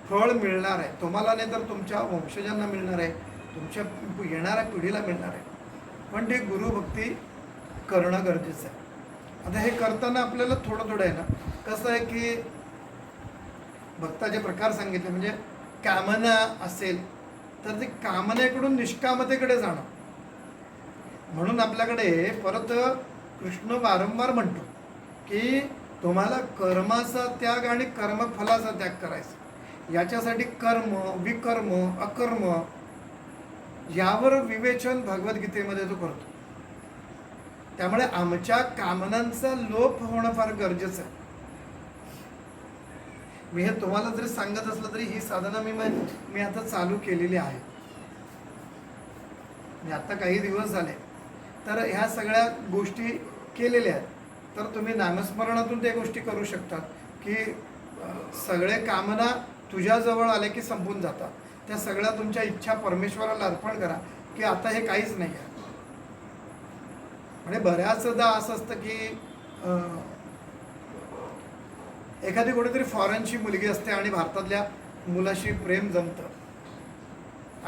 फळ मिळणार आहे, तुम्हाला नाही तर तुमच्या वंशजांना मिळणार आहे, तुमच्या येणाऱ्या पिढीला मिळणार आहे. पण ते गुरुभक्ती करणं गरजेचं आहे. आता हे करताना आपल्याला थोडं आहे ना, कसं आहे की भक्ताचे प्रकार सांगितले, म्हणजे कामना असेल तर ते कामनेकडून निष्कामतेकडे जाणं. म्हणून आपल्याकडे परत कृष्ण वारंवार म्हणतो की तुम्हाला कर्माचा त्याग आणि कर्मफलाचा त्याग करायचा. याच्यासाठी कर्म, विकर्म, अकर्म यावर विवेचन भगवद्गीतेमध्ये तो करतो. त्यामुळे आमच्या कामनांचा लोप होणं फार गरजेचं आहे. मी हे तुम्हाला जरी सांगत असलं तरी ही साधना मी आता चालू केलेली आहे. मी आता काही दिवस झाले तर ह्या सगळ्या गोष्टी केलेल्या आहेत. तर तुम्ही नामस्मरणातून त्या गोष्टी करू शकतात की सगळे कामना तुझ्याजवळ आले की संपून जातात. त्या सगळ्या तुमच्या इच्छा परमेश्वराला अर्पण करा की आता हे काहीच नाही आहे. म्हणजे बऱ्याचदा असं असतं की एखादी कुठेतरी फॉरेनची मुलगी असते आणि भारतातल्या मुलाशी प्रेम जमतं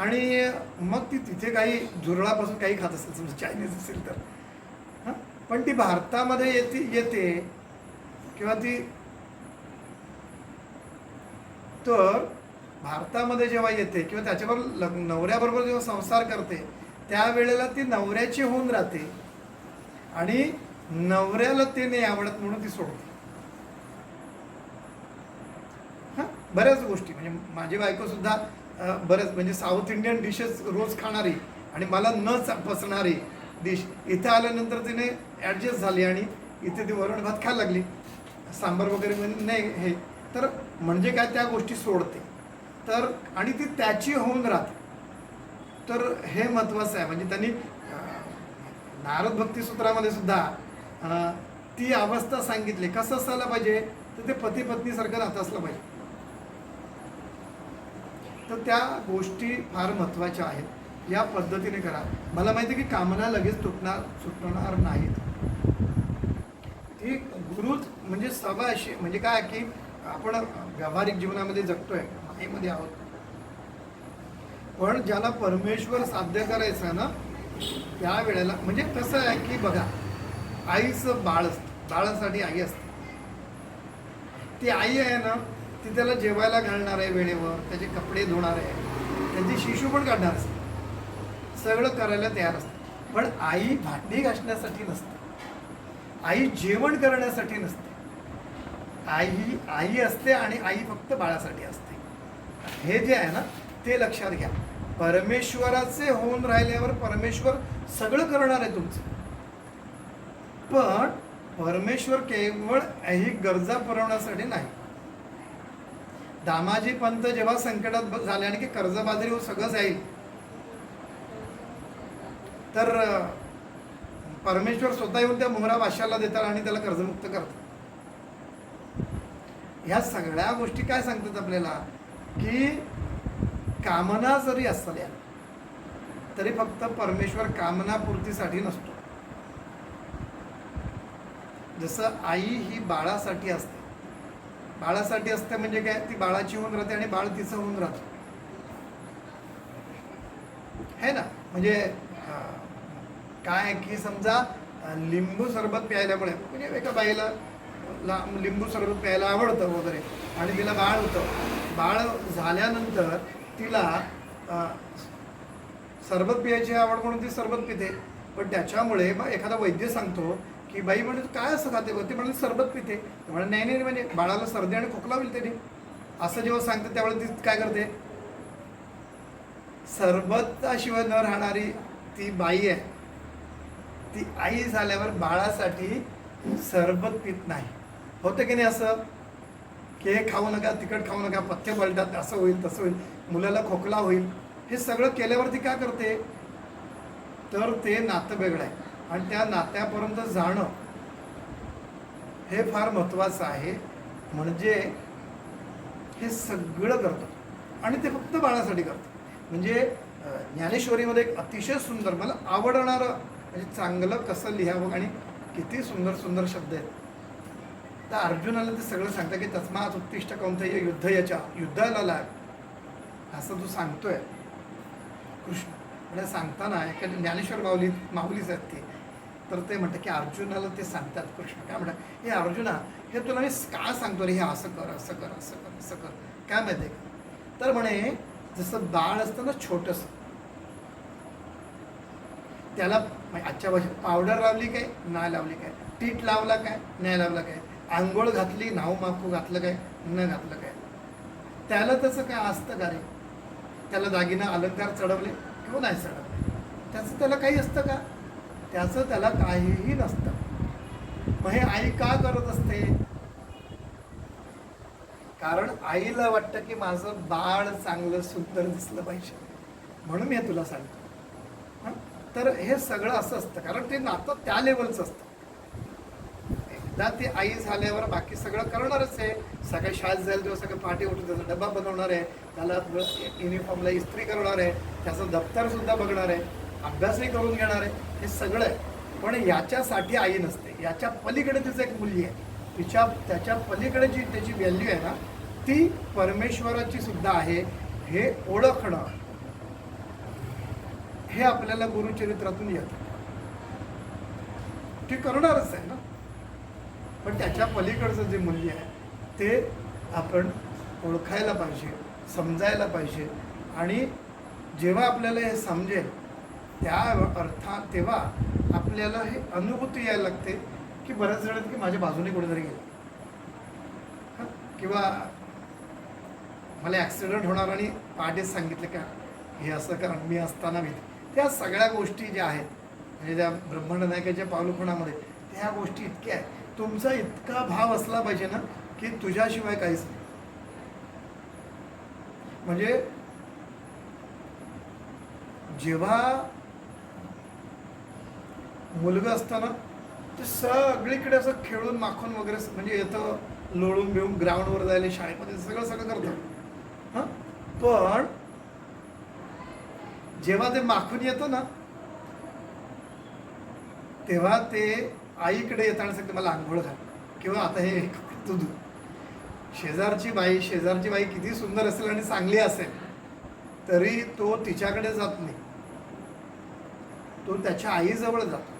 आणि मग ती तिथे काही झुरळापासून काही खात असेल, समजा चायनीज असेल तर, हां, पण ती भारतामध्ये येते किंवा ती तर भारतामध्ये जेव्हा येते किंवा त्याच्यावर नवऱ्याबरोबर जेव्हा संसार करते त्यावेळेला ती नवऱ्याची होऊन राहते आणि नवऱ्याला ते नाही आवडत म्हणून ती सोडते. हां, बऱ्याच गोष्टी, म्हणजे माझी बायकोसुद्धा बरेच म्हणजे साऊथ इंडियन डिशेस रोज खाणारी आणि मला न पचणारी डिश इथे आल्यानंतर तिने ॲडजस्ट झाली आणि इथे ती वरण भात खायला लागली, सांबार वगैरे नाही हे, तर म्हणजे काय त्या गोष्टी सोडते. तर आणि ती त्याची होऊन राहते. तर हे महत्त्वाचं आहे. म्हणजे त्यांनी नारद भक्ती सूत्रामध्ये सुद्धा ती अवस्था सांगितली. कसं असायला पाहिजे, तर ते पती पत्नीसारखं नातं असलं पाहिजे. तर त्या गोष्टी फार महत्त्वाच्या आहेत. या पद्धतीने करा. मला माहिती आहे की कामना लगेच सुटणार नाहीत. ती गुरुच म्हणजे सवय अशी, म्हणजे काय की आपण व्यावहारिक जीवनामध्ये जगतोय, मायेमध्ये आहोत, पण ज्याला परमेश्वर साध्य करायचं ना, त्या वेळेला म्हणजे कसं आहे की बघा, आईचं बाळ असतं, बाळासाठी आई असते. ती आई आहे ना, ती त्याला जेवायला घालणार आहे वेळेवर, त्याचे कपडे धुणार आहे, त्याची शिशू पण काढणार असते, सगळं करायला तयार असते. पण आई भांडी घासण्यासाठी नसते, आई जेवण करण्यासाठी नसते. आई आई असते आणि आई फक्त बाळासाठी असते. हे जे आहे ना, ते लक्षात घ्या. परमेश्वराचे होऊन राहिल्यावर परमेश्वर सगळं करणार आहे तुमचं. पण परमेश्वर केवळ ही गरजा पुरवण्यासाठी नाही. दामाजी पंत जेव्हा संकटात झाले आणि की कर्जबाजारी सगळं जाईल, तर परमेश्वर स्वतः येऊन त्या मोहरा बादशाला देतात आणि त्याला कर्जमुक्त करतात. ह्या सगळ्या गोष्टी काय सांगतात आपल्याला, की कामना जरी असल्या तरी फक्त परमेश्वर कामनापूर्तीसाठी नसतो. जसं आई ही बाळासाठी असते, बाळासाठी असते म्हणजे काय, ती बाळाची होऊन राहते आणि बाळ तिचं होऊन राहतं, है ना. म्हणजे काय की समजा लिंबू सरबत प्यायल्यामुळे, म्हणजे एका बाईला लिंबू सरबत प्यायला आवडतं वगैरे आणि तिला बाळ होतं, बाळ झाल्यानंतर तिला सरबत पियायची आवड म्हणून ती सरबत पिते. पण त्याच्यामुळे मग एखादा वैद्य सांगतो की बाई म्हणजे काय असं खाते, ते म्हणजे सरबत पिते. म्हणजे नाही नाही, म्हणजे बाळाला सर्दी आणि खोकला होईल त्याने, असं जेव्हा सांगते त्यावेळेला ती काय करते, सरबताशिवाय न राहणारी ती बाई आहे, ती आई झाल्यावर बाळासाठी सरबत पित नाही. होतं की नाही असं, की हे खाऊ नका, तिखट खाऊ नका, पथ्य पलटात, असं होईल तसं होईल, मुलाला खोकला होईल. हे सगळं केल्यावरती काय करते, तर ते नातं वेगळं आहे आणि त्या नात्यापर्यंत जाणं हे फार महत्त्वाचं आहे. म्हणजे हे सगळं करतं आणि ते फक्त बाळासाठी करतं. म्हणजे ज्ञानेश्वरीमध्ये एक अतिशय सुंदर, मला आवडणारं, म्हणजे चांगलं कसं लिहावं आणि किती सुंदर सुंदर शब्द आहेत. तर अर्जुनाला ते सगळं सांगतं की तस्मात् उत्तिष्ठ कौंतेय युद्धयाच्या, युद्धाला लाग, असं तू सांगतोय कृष्ण. म्हणजे सांगताना एका ज्ञानेश्वर माऊलीच आहेत ते, तर ते म्हणतात की अर्जुनाला ते सांगतात कृष्ण, काय म्हणतात, हे अर्जुना, हे तुला मी का सांगतो रे, हे असं कर असं कर असं कर असं कर, काय माहिती आहे का. तर म्हणे जसं बाळ असतं ना छोटंसं, त्याला आजच्या भाषेत पावडर लावली काय, नाही लावली काय, टीट लावला काय, नाही लावला काय, आंघोळ घातली, नाव माखू घातलं काय, न घातलं काय, त्याला तसं काय असतं का रे. त्याला दागिना अलंकार चढवले किंवा नाही चढवले, त्याचं त्याला काही असतं का, त्याचं त्याला काहीही नसतं. मग हे आई का करत असते, कारण आईला वाटतं की माझं बाळ चांगलं सुंदर दिसलं पाहिजे, म्हणून मी तुला सांगतो. तर हे सगळं असं असतं, कारण ते नातं त्या लेवलचं असतं. एकदा ती आई झाल्यावर बाकी सगळं करणारच आहे. सगळ्या शाळेत जाईल तेव्हा सगळं पहाटे उठून त्याचा डबा बनवणार आहे, त्याला युनिफॉर्मला इस्त्री करणार आहे, त्याचं दप्तरसुद्धा बघणार आहे, अभ्यासही करून घेणार आहे, हे सगळं आहे. पण याच्यासाठी आई नसते, याच्या पलीकडे तिचं एक मूल्य आहे, त्याच्या पलीकडे जी त्याची व्हॅल्यू आहे ना, ती परमेश्वराची सुद्धा आहे. हे ओळखणं हे आपल्याला गुरुचरित्रातून येतं. ते करणारच आहे ना, पण त्याच्या पलीकडचं जे मूल्य आहे ते आपण ओळखायला पाहिजे, समजायला पाहिजे. आणि जेव्हा आपल्याला हे समजेल त्या अर्थात तेव्हा आपल्याला हे अनुभूती यायला लागते की बऱ्याच जण की माझ्या बाजूने कुठेतरी गेलं, किंवा मला ॲक्सिडेंट होणार आणि पहाटेच सांगितलं का हे असं कर, मी असताना मी त्या सगळ्या गोष्टी ज्या आहेत, म्हणजे त्या ब्रह्मांड नायकाच्या पावलखुणामध्ये त्या गोष्टी इतक्या आहेत. तुमचा इतका भाव असला पाहिजे ना की तुझ्याशिवाय काहीच नाही. म्हणजे जेव्हा मुलगा असताना ते सगळीकडे असं खेळून माखून वगैरे म्हणजे येतं, लोळून बिळून ग्राउंडवर जायला, शाळेमध्ये सगळं सगळं करतं. हां, पण जेव्हा ते माखून येतं ना, तेव्हा ते आईकडे येताना सांगते मला आंघोळ घाल, किंवा आता हे तू धु. शेजारची बाई किती सुंदर असेल आणि चांगली असेल तरी तो तिच्याकडे जात नाही, तो त्याच्या आईजवळ जातो,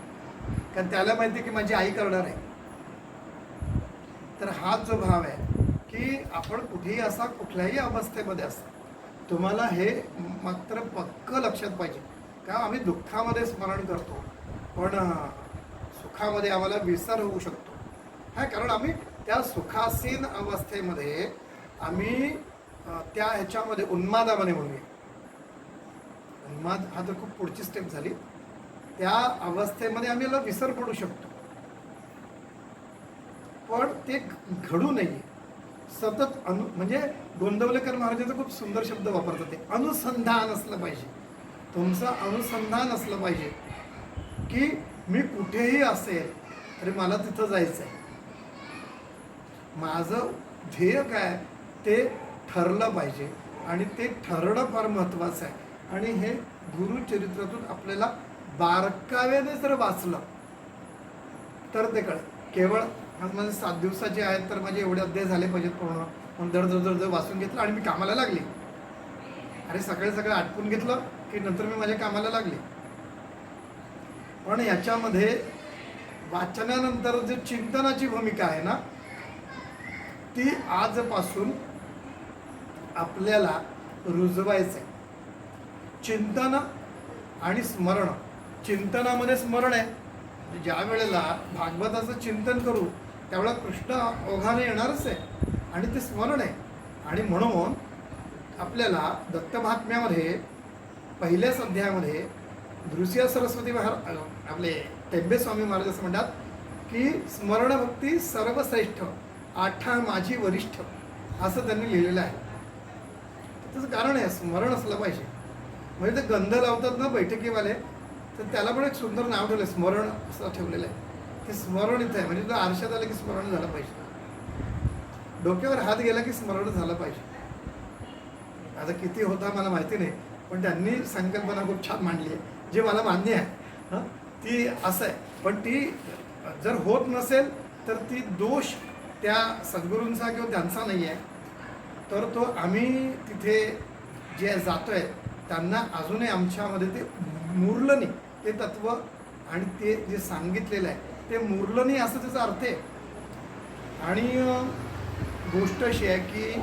कारण त्याला माहिती की माझी आई करणार आहे. तर हाच जो भाव आहे की आपण कुठेही असा, कुठल्याही अवस्थेमध्ये असा, तुम्हाला हे मात्र पक्क लक्षात पाहिजे का आम्ही दुःखामध्ये स्मरण करतो पण सुखामध्ये आम्हाला विसर होऊ शकतो. हा, कारण आम्ही त्या सुखासीन अवस्थेमध्ये आम्ही त्या ह्याच्यामध्ये उन्मादामध्ये म्हणूया, उन्माद हा तर खूप पुढची स्टेप झाली, त्या अवस्थेमध्ये आम्ही याला विसर पडू शकतो. पण ते घडू नये. सतत म्हणजे गोंदवलेकर महाराजांचा खूप सुंदर शब्द वापरतात, ते अनुसंधान असलं पाहिजे. तुमचं अनुसंधान असलं पाहिजे की मी कुठेही असेल तरी मला तिथं जायचं आहे, माझं ध्येय काय ते ठरलं पाहिजे, आणि ते ठरणं फार महत्त्वाचं आहे. आणि हे गुरुचरित्रातून आपल्याला बारकाव्याने जर वाचलं तर ते कळेल. केवळ आज माझे 7 दिवसाचे आहेत तर माझे एवढे अध्याय झाले पाहिजेत पूर्ण, म्हणून दर वाचून घेतलं आणि मी कामाला लागले. अरे सगळं आटपून घेतलं की नंतर मी माझ्या कामाला लागले. पण याच्यामध्ये वाचनानंतर जे चिंतनाची भूमिका आहे ना, ती आजपासून आपल्याला रुजवायचं आहे. चिंतन आणि स्मरण. चिंतनामध्ये स्मरण आहे, ज्या वेळेला भागवताचं चिंतन करू त्यावेळेला कृष्ण ओघाने येणारच आहे, आणि ते स्मरण आहे. आणि म्हणून आपल्याला दत्तमहात्म्यामध्ये पहिल्याच अध्यायामध्ये नृसिंह सरस्वती महाराज, आपले टेंबे स्वामी महाराज असं म्हणतात की स्मरणभक्ती सर्वश्रेष्ठ, आठा माझी वरिष्ठ, असं त्यांनी लिहिलेलं आहे. त्याचं कारण आहे स्मरण असलं पाहिजे. म्हणजे ते गंध लावतात ना बैठकीवाले, तर त्याला पण एक सुंदर नाव ठेवलं, स्मरण असं ठेवलेलं आहे. ते स्मरण इथं आहे, म्हणजे तो आरशात आलं की स्मरण झालं पाहिजे, डोक्यावर हात गेला की स्मरण झालं पाहिजे. आता किती होता मला माहिती नाही, पण त्यांनी संकल्पना खूप छान मांडली आहे, जे मला मान्य आहे. हां, ती असं आहे. पण ती जर होत नसेल तर ती दोष त्या सद्गुरूंचा किंवा त्यांचा नाही आहे, तर तो आम्ही तिथे जे जातोय त्यांना अजूनही आमच्यामध्ये ते मुरलं नाही, ते तत्व आणि ते जे सांगितलेलं आहे ते मुरलं नाही, असं त्याचा अर्थ आहे. आणि गोष्ट अशी आहे की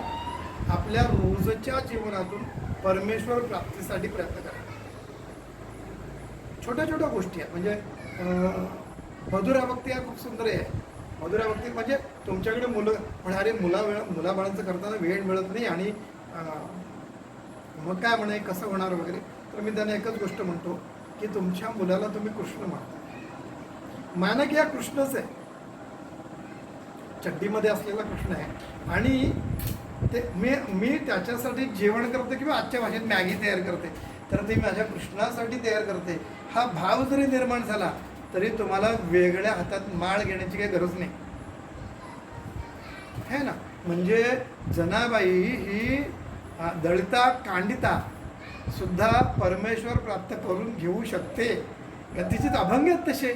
आपल्या रोजच्या जीवनातून परमेश्वर प्राप्तीसाठी प्रयत्न करा. छोट्या छोट्या गोष्टी आहेत, म्हणजे मधुराभक्ती हा खूप सुंदर आहे. मधुराभक्ती म्हणजे तुमच्याकडे मुलं म्हणारे मुलाबाळांचं करताना वेळ मिळत नाही, आणि मग काय म्हणे कसं होणार वगैरे, तर मी त्यांना एकच गोष्ट म्हणतो की तुमच्या मुलाला तुम्ही कृष्ण माना की हा कृष्णच आहे, चड्डीमध्ये असलेला कृष्ण आहे, आणि ते मी त्याच्यासाठी जेवण करते किंवा आजच्या भाषेत मॅगी तयार करते, तर ते माझ्या कृष्णासाठी तयार करते. हा भाव जरी निर्माण झाला तरी तुम्हाला वेगळ्या हातात माळ घेण्याची काही गरज नाही, है ना. म्हणजे जनाबाई ही दळिता कांडिता सुद्धा परमेश्वर प्राप्त करून घेऊ शकते, तिचेच अभंग आहेत तसे.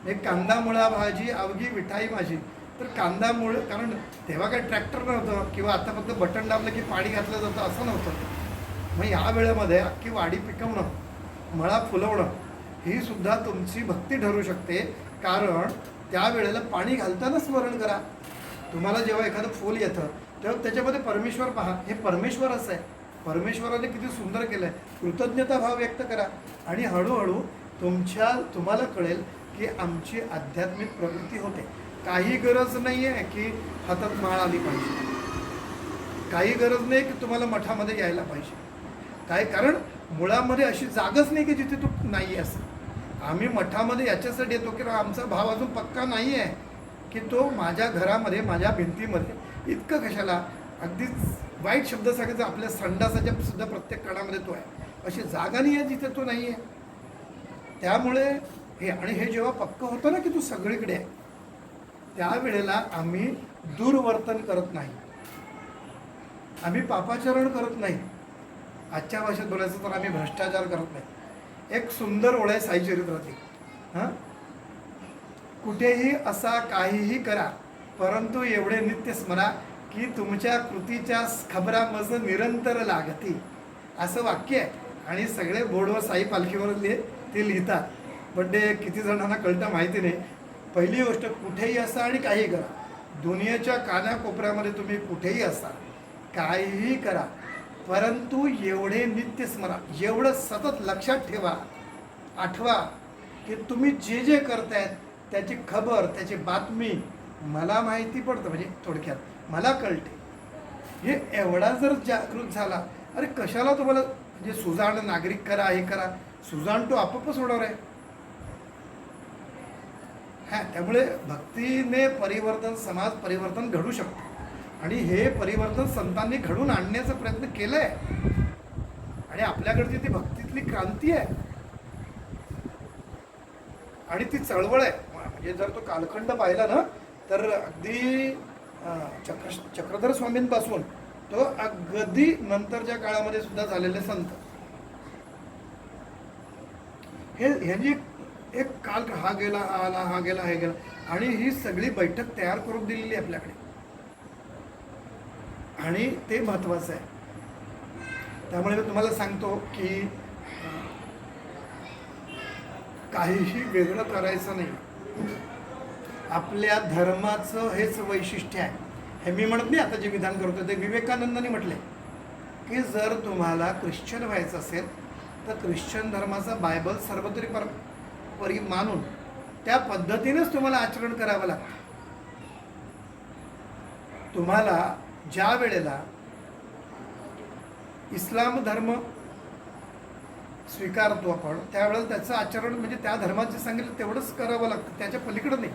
एक कांदा मुळा भाजी अवघी विठाई माझी, तर कांदा मुळ, कारण तेव्हा काही ट्रॅक्टर नव्हतं किंवा आता फक्त बटन दाबलं की पाणी घातलं जातं असं नव्हतं. मग या वेळेमध्ये अख्खी वाडी पिकवणं, मळा फुलवणं ही सुद्धा तुमची भक्ती ठरू शकते. कारण त्यावेळेला पाणी घालताना स्मरण करा. तुम्हाला जेव्हा एखादं फूल येतं तेव्हा त्याच्यामध्ये परमेश्वर पहा, हे परमेश्वरच आहे, परमेश्वराने किती सुंदर केलं आहे, कृतज्ञता भाव व्यक्त करा. आणि हळूहळू तुम्हाला कळेल की आमची आध्यात्मिक प्रवृत्ती होते. काही गरज नाही आहे की हातात माळ आली पाहिजे, काही गरज नाही की तुम्हाला मठामध्ये यायला पाहिजे, काय, कारण मुळामध्ये अशी जागच नाही की जिथे तू नाही आहेस. आम्ही मठामध्ये याच्यासाठी येतो की आमचा भाव अजून पक्का नाही आहे की तो माझ्या घरामध्ये, माझ्या भिंतीमध्ये इतकं कशाला, अगदीच वाईट शब्द सांगायचं, आपल्या संडासाच्या सुद्धा प्रत्येक कणामध्ये तो आहे, अशी जागा नाही आहे जिथे तो नाही आहे. त्यामुळे हे. आणि हे जेव्हा पक्क होतं ना की तू सगळीकडे आहे, त्यावेळेला आम्ही दुर्वर्तन करत नाही, आम्ही पापाचरण करत नाही. आजच्या भाषेत बोलायचं तर आम्ही भ्रष्टाचार करत नाही. एक सुंदर ओळ आहे साई चरित्रातली. हां, कुठेही असा काहीही करा, परंतु एवढे नित्य स्मरा की तुमच्या कृतीच्या खबरा मज निरंतर लागती, असं वाक्य आहे. आणि सगळे बोर्डवर साई पालखीवर ते लिहितात, पण ते किती जणांना कळतं माहिती नाही. पहिली गोष्ट, कुठेही असा आणि काहीही करा, दुनियेच्या कानाकोपऱ्यामध्ये तुम्ही कुठेही असा, काहीही करा, परंतु एवढे नित्य स्मरा, एवढं सतत लक्षात ठेवा, आठवा की तुम्ही जे जे करतायत त्याची खबर, त्याची बातमी मला माहिती पडतं, म्हणजे थोडक्यात मला कळते. हे एवढा जर जागृत झाला, अरे कशाला तुम्हाला म्हणजे सुजाण नागरिक करा, हे करा, सुजाण तो आपोआपच होणार आहे. हां, त्यामुळे भक्तीने परिवर्तन, समाज परिवर्तन घडू शकतो. आणि हे परिवर्तन संतांनी घडून आणण्याचा प्रयत्न केला आहे. आणि आपल्याकडची ती भक्तीतली क्रांती आहे आणि ती चळवळ आहे. म्हणजे जर तो कालखंड पाहिला ना, तर अगदी चक्रधर स्वामींपासून तो अगदी नंतरच्या काळामध्ये सुद्धा झालेले संत, ह्यांनी एक काल हा गेला, हा आला, हा गेला, हे गेला, आणि ही सगळी बैठक तयार करून दिलेली आहे आपल्याकडे. आणि ते महत्त्वाचं आहे. त्यामुळे मी तुम्हाला सांगतो की काहीही वेगळं करायचं नाही. आपल्या धर्माचं हेच वैशिष्ट्य आहे. हे मी म्हणत नाही, आता जे विधान करतो ते विवेकानंदांनी म्हटले की जर तुम्हाला ख्रिश्चन व्हायचं असेल तर ख्रिश्चन धर्माचा बायबल सर्वतरी परी मानून त्या पद्धतीनेच तुम्हाला आचरण करावं लागतं. तुम्हाला ज्या वेळेला इस्लाम धर्म स्वीकारतो आपण, त्यावेळेला त्याचं आचरण म्हणजे त्या धर्माचे सांगितलं तेवढंच करावं लागतं, त्याच्या पलीकडं नाही.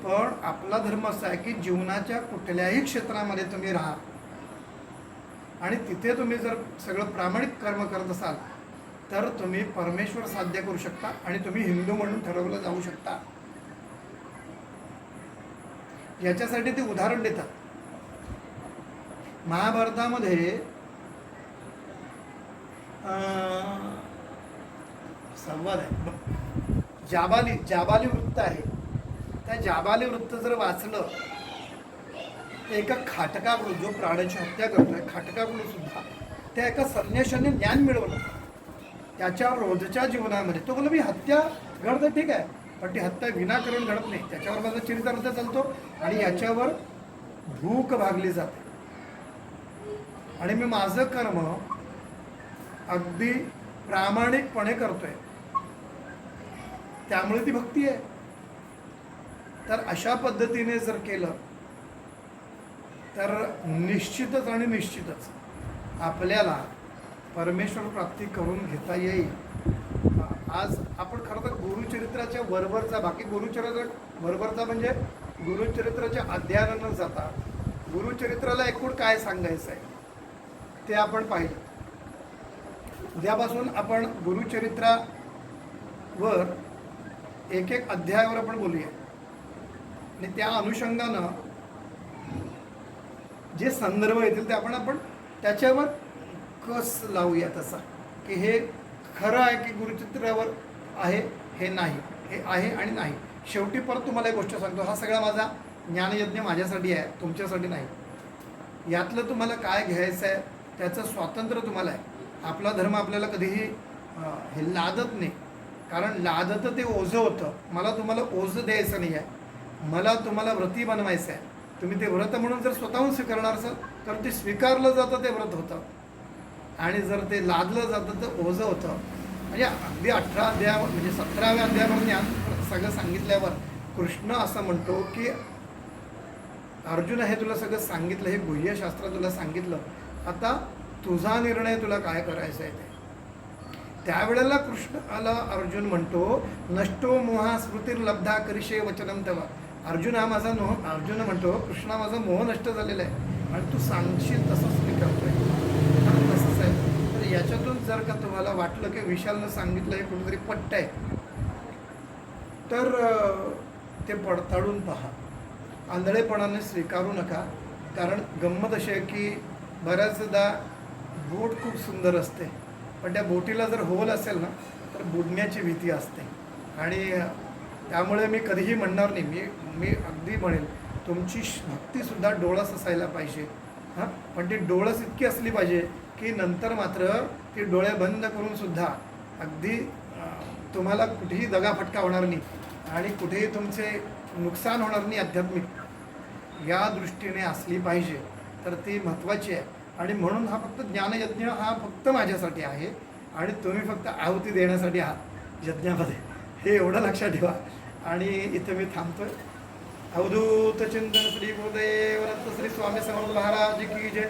पण आपला धर्म असा आहे की जीवनाच्या कुठल्याही क्षेत्रामध्ये तुम्ही राहा आणि तिथे तुम्ही जर सगळं प्रामाणिक कर्म करत असाल तर तुम्ही परमेश्वर साध्य करू शकता आणि तुम्ही हिंदू म्हणून ठरवलं जाऊ शकता. याच्यासाठी ते उदाहरण देतात. महाभारतामध्ये संवाद आहे, जाबाली वृत्त आहे. त्या जाबाली वृत्त जर वाचलं तर एका खाटकाकडून, जो प्राण्याची हत्या करतोय, खाटकाकडून सुद्धा त्या एका संन्याशाने ज्ञान मिळवलं. त्याच्या रोजच्या जीवनामध्ये तो बोला, मी हत्या घडतं ठीक आहे, पण ती हत्या विनाकारण घडत नाही, त्याच्यावर माझा चरितार्थ चालतो आणि याच्यावर भूक भागली जाते आणि मी माझं कर्म अगदी प्रामाणिकपणे करतोय, त्यामुळे ती भक्ती आहे. तर अशा पद्धतीने जर केलं तर निश्चितच आपल्याला परमेश्वर प्राप्ती करून घेता येईल. आज आपण खरं तर गुरुचरित्राच्या वरवरचा, बाकी गुरुचरित्र वरवरचा म्हणजे गुरुचरित्राच्या अध्ययनानं न जाता गुरुचरित्राला एकूण काय सांगायचं आहे ते आपण पाहिलं. उद्यापासून आपण गुरुचरित्रावर एक अध्यायावर आपण बोलूया आणि त्या अनुषंगानं जे संदर्भ येतील ते आपण त्याच्यावर कस लावूया तसा, की हे खरं आहे की गुरुचित्रावर आहे, हे नाही, हे आहे आणि नाही. शेवटी परत तुम्हाला एक गोष्ट सांगतो, हा सगळा माझा ज्ञानयज्ञ माझ्यासाठी आहे, तुमच्यासाठी नाही. यातलं तुम्हाला काय घ्यायचं आहे त्याचं स्वातंत्र्य तुम्हाला आहे. आपला धर्म आपल्याला कधीही हे लादत नाही, कारण लादतं ते ओझं होतं. मला तुम्हाला ओझं द्यायचं नाही आहे, मला तुम्हाला व्रती बनवायचं आहे. तुम्ही ते व्रत म्हणून जर स्वतःहून स्वीकारणार असाल तर ते स्वीकारलं जातं, ते व्रत होतं. आणि जर ते लादलं जातं तर ओझं होतं. म्हणजे अगदी 18 अध्यायावर म्हणजे 17व्या अध्यायावर ज्ञान सगळं सांगितल्यावर कृष्ण असं म्हणतो की अर्जुन, हे तुला सगळं सांगितलं, हे गुह्यशास्त्र तुला सांगितलं, आता तुझा निर्णय तुला काय करायचं आहे ते. त्यावेळेला कृष्णाला अर्जुन म्हणतो, नष्टो मोहा स्मृतिर्लब्धा करिषे वचनं तव. अर्जुन म्हणतो, कृष्णा माझा मोह नष्ट झालेला आहे आणि तू सांगशील तसंच मी करतोय. तसंच आहे. तर याच्यातून जर का तुम्हाला वाटलं की विशालनं सांगितलं हे कुठेतरी पट्ट आहे, तर ते पडताळून पहा. आंधळेपणाने स्वीकारू नका. कारण गंमत अशी आहे की बऱ्याचदा बोट खूप सुंदर असते, पण त्या बोटीला जर होल असेल ना तर बुडण्याची भीती असते. आणि त्यामुळे मी कधीही म्हणणार नाही, मी अगदी म्हणेन तुमची भक्तीसुद्धा डोळस असायला पाहिजे. हां, पण ती डोळस इतकी असली पाहिजे की नंतर मात्र ती डोळे बंद करूनसुद्धा अगदी तुम्हाला कुठेही दगाफटका होणार नाही आणि कुठेही तुमचे नुकसान होणार नाही आध्यात्मिक, या दृष्टीने असली पाहिजे. तर ती महत्त्वाची आहे. आणि म्हणून हा फक्त ज्ञानयज्ञ हा फक्त माझ्यासाठी आहे आणि तुम्ही फक्त आहुती देण्यासाठी आहात यज्ञामध्ये, हे एवढं लक्षात ठेवा. आणि इथं मी थांबतोय. अवधूत चिंतन श्री गुरुदेव दत्त श्री स्वामी समर्थ महाराज की जय.